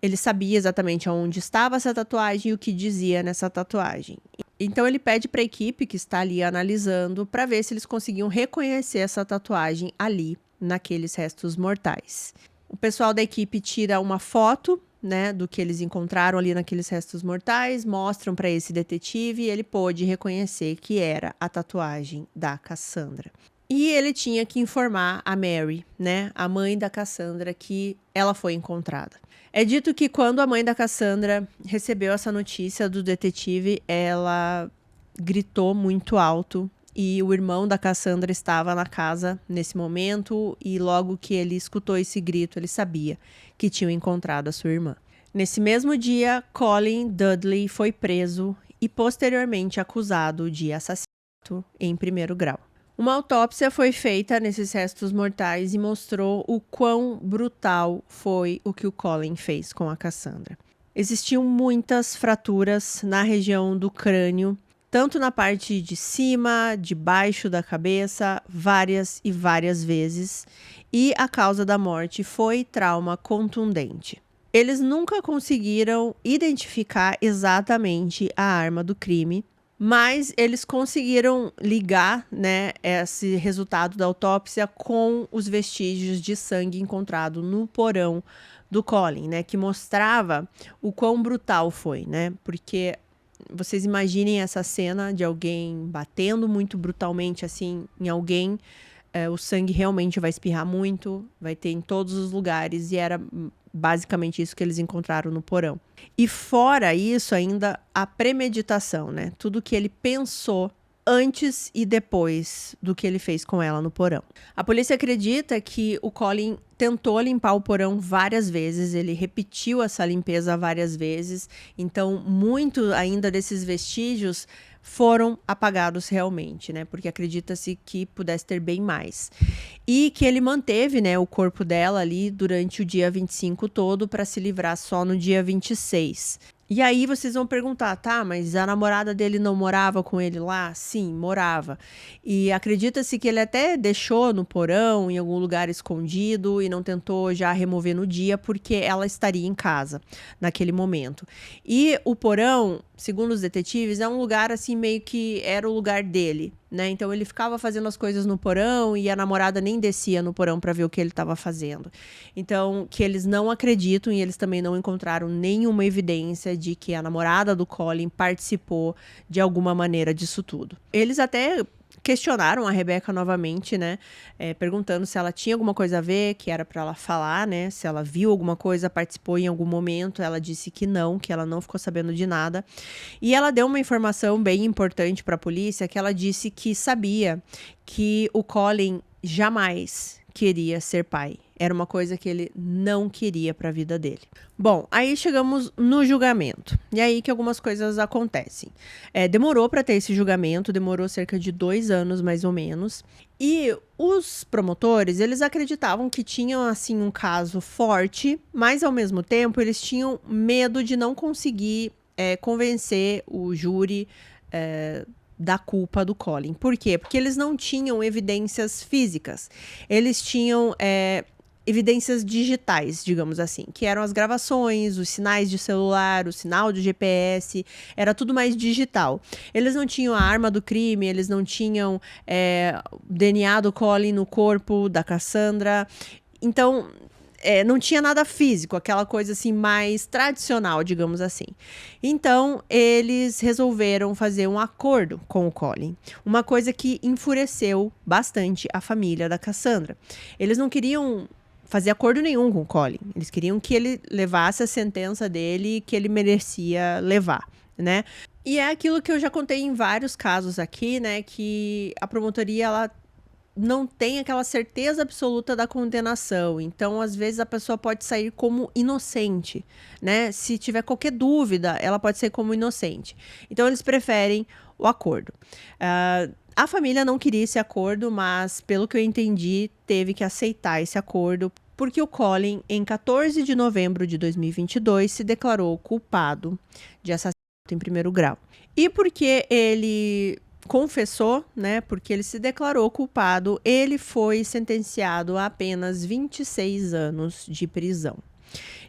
Ele sabia exatamente onde estava essa tatuagem e o que dizia nessa tatuagem. Então, ele pede para a equipe que está ali analisando para ver se eles conseguiam reconhecer essa tatuagem ali, naqueles restos mortais. O pessoal da equipe tira uma foto, né, do que eles encontraram ali naqueles restos mortais, mostram para esse detetive e ele pôde reconhecer que era a tatuagem da Cassandra. E ele tinha que informar a Mary, né, a mãe da Cassandra, que ela foi encontrada. É dito que quando a mãe da Cassandra recebeu essa notícia do detetive, ela gritou muito alto e o irmão da Cassandra estava na casa nesse momento e logo que ele escutou esse grito, ele sabia que tinham encontrado a sua irmã. Nesse mesmo dia, Colin Dudley foi preso e posteriormente acusado de assassinato em primeiro grau. Uma autópsia foi feita nesses restos mortais e mostrou o quão brutal foi o que o Colin fez com a Cassandra. Existiam muitas fraturas na região do crânio, tanto na parte de cima, de baixo da cabeça, várias e várias vezes, e a causa da morte foi trauma contundente. Eles nunca conseguiram identificar exatamente a arma do crime, mas eles conseguiram ligar, né, esse resultado da autópsia com os vestígios de sangue encontrado no porão do Colin, né, que mostrava o quão brutal foi, né, porque vocês imaginem essa cena de alguém batendo muito brutalmente assim em alguém, o sangue realmente vai espirrar muito, vai ter em todos os lugares e era basicamente isso que eles encontraram no porão. E fora isso, ainda a premeditação, né? Tudo que ele pensou antes e depois do que ele fez com ela no porão. A polícia acredita que o Colin tentou limpar o porão várias vezes, ele repetiu essa limpeza várias vezes, então muito ainda desses vestígios foram apagados realmente, né? Porque acredita-se que pudesse ter bem mais. E que ele manteve, né, o corpo dela ali durante o dia 25 todo para se livrar só no dia 26. E aí vocês vão perguntar, tá, mas a namorada dele não morava com ele lá? Sim, morava. E acredita-se que ele até deixou no porão, em algum lugar escondido, e não tentou já remover no dia, porque ela estaria em casa naquele momento. E o porão, segundo os detetives, é um lugar assim, meio que era o lugar dele, né? Então ele ficava fazendo as coisas no porão e a namorada nem descia no porão para ver o que ele estava fazendo. Então, que eles não acreditam e eles também não encontraram nenhuma evidência de que a namorada do Colin participou de alguma maneira disso tudo. Eles até questionaram a Rebecca novamente, né, perguntando se ela tinha alguma coisa a ver, que era para ela falar, né, se ela viu alguma coisa, participou em algum momento. Ela disse que ela não ficou sabendo de nada. E ela deu uma informação bem importante para a polícia, que ela disse que sabia que o Colin jamais queria ser pai. Era uma coisa que ele não queria para a vida dele. Bom, aí chegamos no julgamento. E aí que algumas coisas acontecem. Demorou para ter esse julgamento, demorou cerca de 2 anos, mais ou menos. E os promotores, eles acreditavam que tinham, assim, um caso forte, mas, ao mesmo tempo, eles tinham medo de não conseguir convencer o júri da culpa do Colin. Por quê? Porque eles não tinham evidências físicas. Eles tinham evidências digitais, digamos assim, que eram as gravações, os sinais de celular, o sinal de GPS, era tudo mais digital. Eles não tinham a arma do crime, eles não tinham DNA do Colin no corpo da Cassandra, então não tinha nada físico, aquela coisa assim mais tradicional, digamos assim. Então, eles resolveram fazer um acordo com o Colin. Uma coisa que enfureceu bastante a família da Cassandra. Eles não queriam fazer acordo nenhum com o Colin. Eles queriam que ele levasse a sentença dele que ele merecia levar, né? E é aquilo que eu já contei em vários casos aqui, né? Que a promotoria, ela não tem aquela certeza absoluta da condenação. Então, às vezes, a pessoa pode sair como inocente, né? Se tiver qualquer dúvida, ela pode sair como inocente. Então, eles preferem o acordo. A família não queria esse acordo, mas, pelo que eu entendi, teve que aceitar esse acordo, porque o Colin, em 14 de novembro de 2022, se declarou culpado de assassinato em primeiro grau. E porque ele confessou, né, porque ele se declarou culpado, ele foi sentenciado a apenas 26 anos de prisão.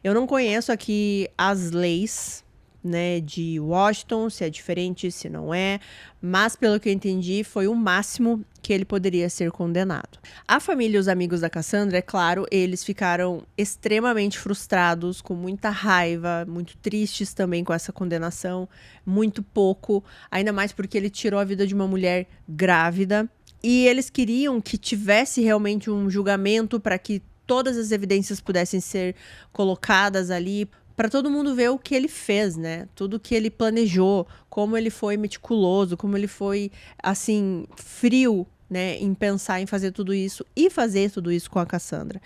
Eu não conheço aqui as leis, né, de Washington, se é diferente, se não é, mas pelo que eu entendi, foi o máximo que ele poderia ser condenado. A família e os amigos da Cassandra, é claro, eles ficaram extremamente frustrados, com muita raiva, muito tristes também com essa condenação, muito pouco, ainda mais porque ele tirou a vida de uma mulher grávida, e eles queriam que tivesse realmente um julgamento para que todas as evidências pudessem ser colocadas ali, para todo mundo ver o que ele fez, né? Tudo que ele planejou, como ele foi meticuloso, como ele foi, assim, frio, né? Em pensar em fazer tudo isso e fazer tudo isso com a Cassandra.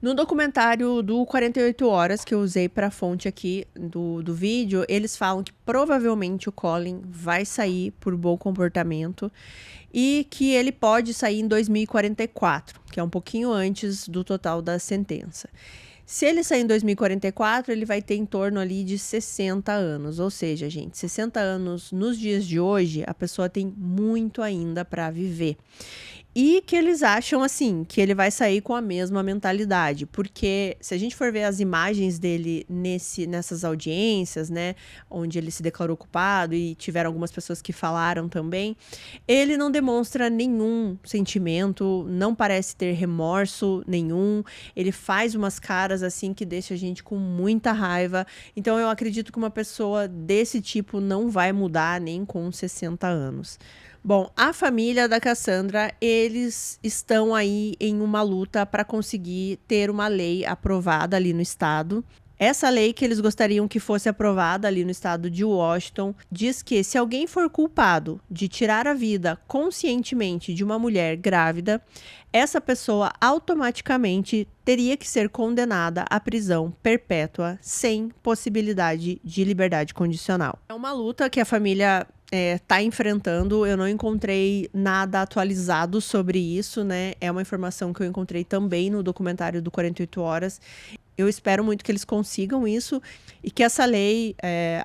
No documentário do 48 Horas, que eu usei para fonte aqui do vídeo, eles falam que provavelmente o Colin vai sair por bom comportamento e que ele pode sair em 2044, que é um pouquinho antes do total da sentença. Se ele sair em 2044, ele vai ter em torno ali de 60 anos. Ou seja, gente, 60 anos nos dias de hoje, a pessoa tem muito ainda para viver. E que eles acham, assim, que ele vai sair com a mesma mentalidade. Porque se a gente for ver as imagens dele nessas audiências, né, onde ele se declarou culpado e tiveram algumas pessoas que falaram também, ele não demonstra nenhum sentimento, não parece ter remorso nenhum. Ele faz umas caras, assim, que deixa a gente com muita raiva. Então, eu acredito que uma pessoa desse tipo não vai mudar nem com 60 anos. Bom, a família da Cassandra, eles estão aí em uma luta para conseguir ter uma lei aprovada ali no estado. Essa lei que eles gostariam que fosse aprovada ali no estado de Washington diz que se alguém for culpado de tirar a vida conscientemente de uma mulher grávida, essa pessoa automaticamente teria que ser condenada à prisão perpétua sem possibilidade de liberdade condicional. É uma luta que a família tá enfrentando. Eu não encontrei nada atualizado sobre isso, né? É uma informação que eu encontrei também no documentário do 48 Horas. Eu espero muito que eles consigam isso e que essa lei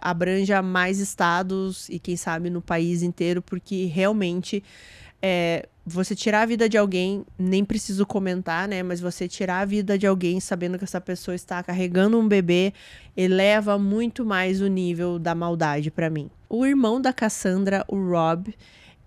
abranja mais estados e, quem sabe, no país inteiro, porque realmente você tirar a vida de alguém, nem preciso comentar, né? Mas você tirar a vida de alguém sabendo que essa pessoa está carregando um bebê, eleva muito mais o nível da maldade para mim. O irmão da Cassandra, o Rob,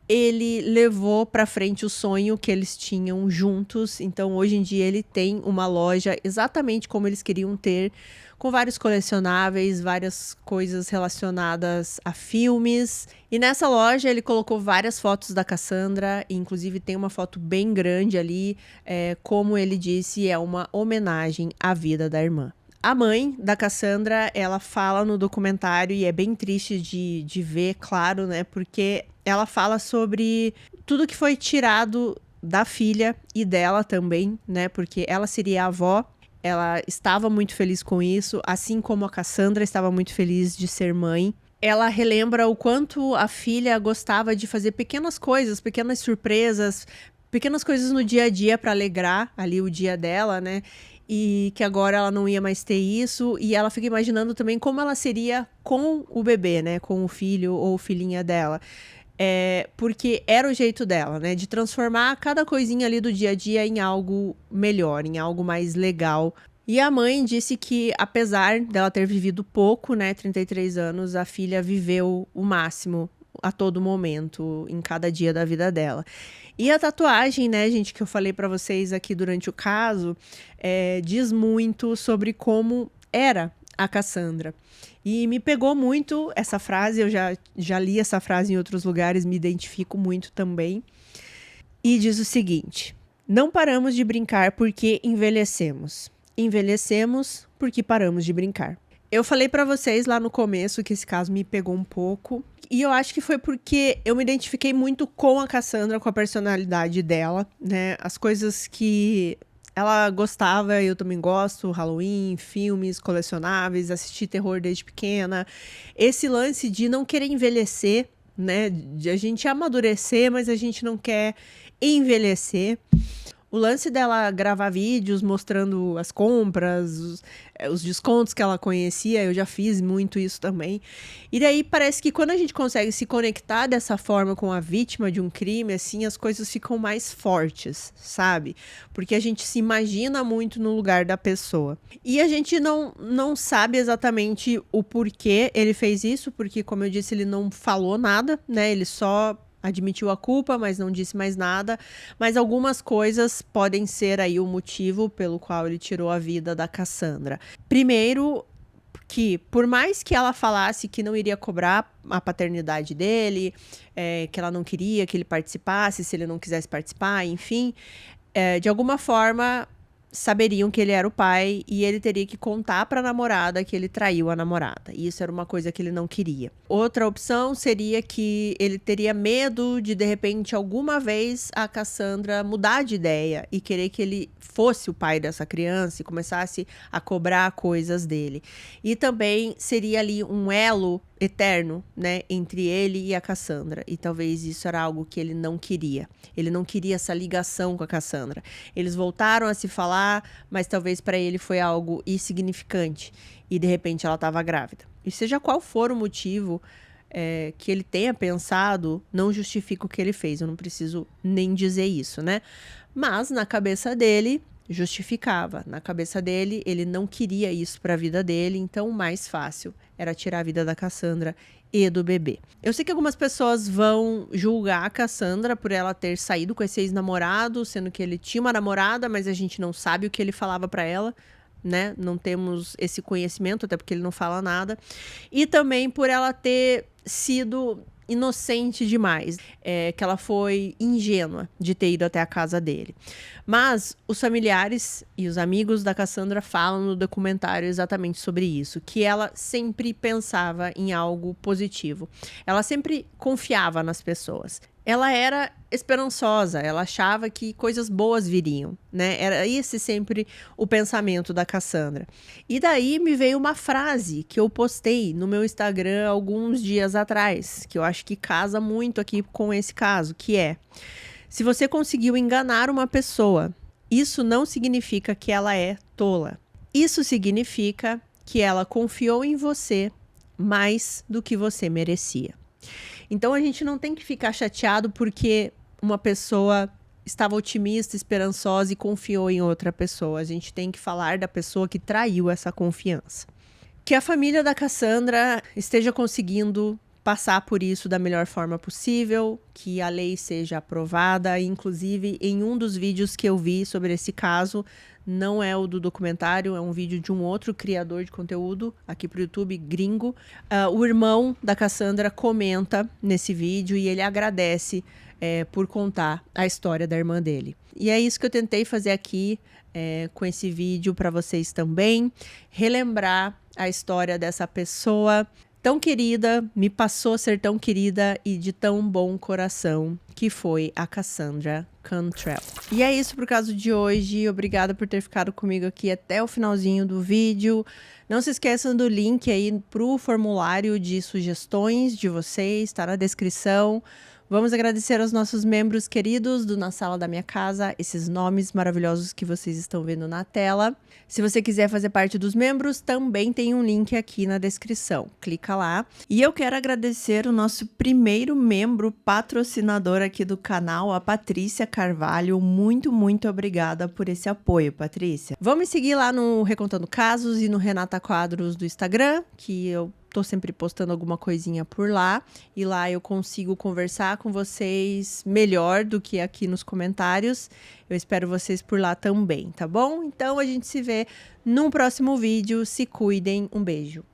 ele levou para frente o sonho que eles tinham juntos. Então, hoje em dia, ele tem uma loja exatamente como eles queriam ter, com vários colecionáveis, várias coisas relacionadas a filmes. E nessa loja, ele colocou várias fotos da Cassandra, e inclusive tem uma foto bem grande ali. Como ele disse, é uma homenagem à vida da irmã. A mãe da Cassandra, ela fala no documentário, e é bem triste de ver, claro, né? Porque ela fala sobre tudo que foi tirado da filha e dela também, né? Porque ela seria a avó, ela estava muito feliz com isso, assim como a Cassandra estava muito feliz de ser mãe. Ela relembra o quanto a filha gostava de fazer pequenas coisas, pequenas surpresas, pequenas coisas no dia a dia para alegrar ali o dia dela, né? E que agora ela não ia mais ter isso, e ela fica imaginando também como ela seria com o bebê, né, com o filho ou filhinha dela. porque era o jeito dela, né? De transformar cada coisinha ali do dia a dia em algo melhor, em algo mais legal. E a mãe disse que, apesar dela ter vivido pouco, né, 33 anos, a filha viveu o máximo a todo momento, em cada dia da vida dela. E a tatuagem, né, gente, que eu falei pra vocês aqui durante o caso, diz muito sobre como era a Cassandra. E me pegou muito essa frase, eu já li essa frase em outros lugares, me identifico muito também. E diz o seguinte: não paramos de brincar porque envelhecemos. Envelhecemos porque paramos de brincar. Eu falei pra vocês lá no começo que esse caso me pegou um pouco. E eu acho que foi porque eu me identifiquei muito com a Cassandra, com a personalidade dela, né? As coisas que ela gostava, eu também gosto, Halloween, filmes, colecionáveis, assistir terror desde pequena. Esse lance de não querer envelhecer, né? De a gente amadurecer, mas a gente não quer envelhecer. O lance dela gravar vídeos mostrando as compras, os descontos que ela conhecia, eu já fiz muito isso também. E daí parece que quando a gente consegue se conectar dessa forma com a vítima de um crime, assim, as coisas ficam mais fortes, sabe? Porque a gente se imagina muito no lugar da pessoa. E a gente não sabe exatamente o porquê ele fez isso, porque, como eu disse, ele não falou nada, né? Ele só admitiu a culpa, mas não disse mais nada. Mas algumas coisas podem ser aí o motivo pelo qual ele tirou a vida da Cassandra. Primeiro, que por mais que ela falasse que não iria cobrar a paternidade dele, que ela não queria que ele participasse, se ele não quisesse participar, enfim, de alguma forma saberiam que ele era o pai e ele teria que contar para a namorada que ele traiu a namorada. E isso era uma coisa que ele não queria. Outra opção seria que ele teria medo de repente, alguma vez a Cassandra mudar de ideia e querer que ele fosse o pai dessa criança e começasse a cobrar coisas dele. E também seria ali um elo eterno, né, entre ele e a Cassandra. E talvez isso era algo que ele não queria. Ele não queria essa ligação com a Cassandra. Eles voltaram a se falar, mas talvez para ele foi algo insignificante. E de repente ela estava grávida. E seja qual for o motivo que ele tenha pensado, não justifica o que ele fez. Eu não preciso nem dizer isso, né? Mas na cabeça dele justificava. Na cabeça dele, ele não queria isso para a vida dele, então o mais fácil era tirar a vida da Cassandra e do bebê. Eu sei que algumas pessoas vão julgar a Cassandra por ela ter saído com esse ex-namorado, sendo que ele tinha uma namorada, mas a gente não sabe o que ele falava para ela, né? Não temos esse conhecimento, até porque ele não fala nada. E também por ela ter sido inocente demais, que ela foi ingênua de ter ido até a casa dele. Mas os familiares e os amigos da Cassandra falam no documentário exatamente sobre isso, que ela sempre pensava em algo positivo. Ela sempre confiava nas pessoas. Ela era esperançosa, ela achava que coisas boas viriam, né? Era esse sempre o pensamento da Cassandra. E daí me veio uma frase que eu postei no meu Instagram alguns dias atrás, que eu acho que casa muito aqui com esse caso, que é: se você conseguiu enganar uma pessoa, isso não significa que ela é tola. Isso significa que ela confiou em você mais do que você merecia. Então a gente não tem que ficar chateado porque uma pessoa estava otimista, esperançosa e confiou em outra pessoa. A gente tem que falar da pessoa que traiu essa confiança. Que a família da Cassandra esteja conseguindo passar por isso da melhor forma possível, que a lei seja aprovada. Inclusive, em um dos vídeos que eu vi sobre esse caso, não é o do documentário, é um vídeo de um outro criador de conteúdo aqui pro YouTube, gringo. O irmão da Cassandra comenta nesse vídeo e ele agradece por contar a história da irmã dele. E é isso que eu tentei fazer aqui com esse vídeo para vocês também. Relembrar a história dessa pessoa tão querida, me passou a ser tão querida e de tão bom coração, que foi a Cassandra Cantrell. E é isso pro caso de hoje. Obrigada por ter ficado comigo aqui até o finalzinho do vídeo. Não se esqueçam do link aí pro formulário de sugestões de vocês, tá na descrição. Vamos agradecer aos nossos membros queridos do Na Sala da Minha Casa, esses nomes maravilhosos que vocês estão vendo na tela. Se você quiser fazer parte dos membros, também tem um link aqui na descrição. Clica lá. E eu quero agradecer o nosso primeiro membro patrocinador aqui do canal, a Patrícia Carvalho. Muito, muito obrigada por esse apoio, Patrícia. Vamos me seguir lá no Recontando Casos e no Renata Quadros do Instagram, que eu tô sempre postando alguma coisinha por lá, e lá eu consigo conversar com vocês melhor do que aqui nos comentários. Eu espero vocês por lá também, tá bom? Então a gente se vê no próximo vídeo. Se cuidem. Um beijo.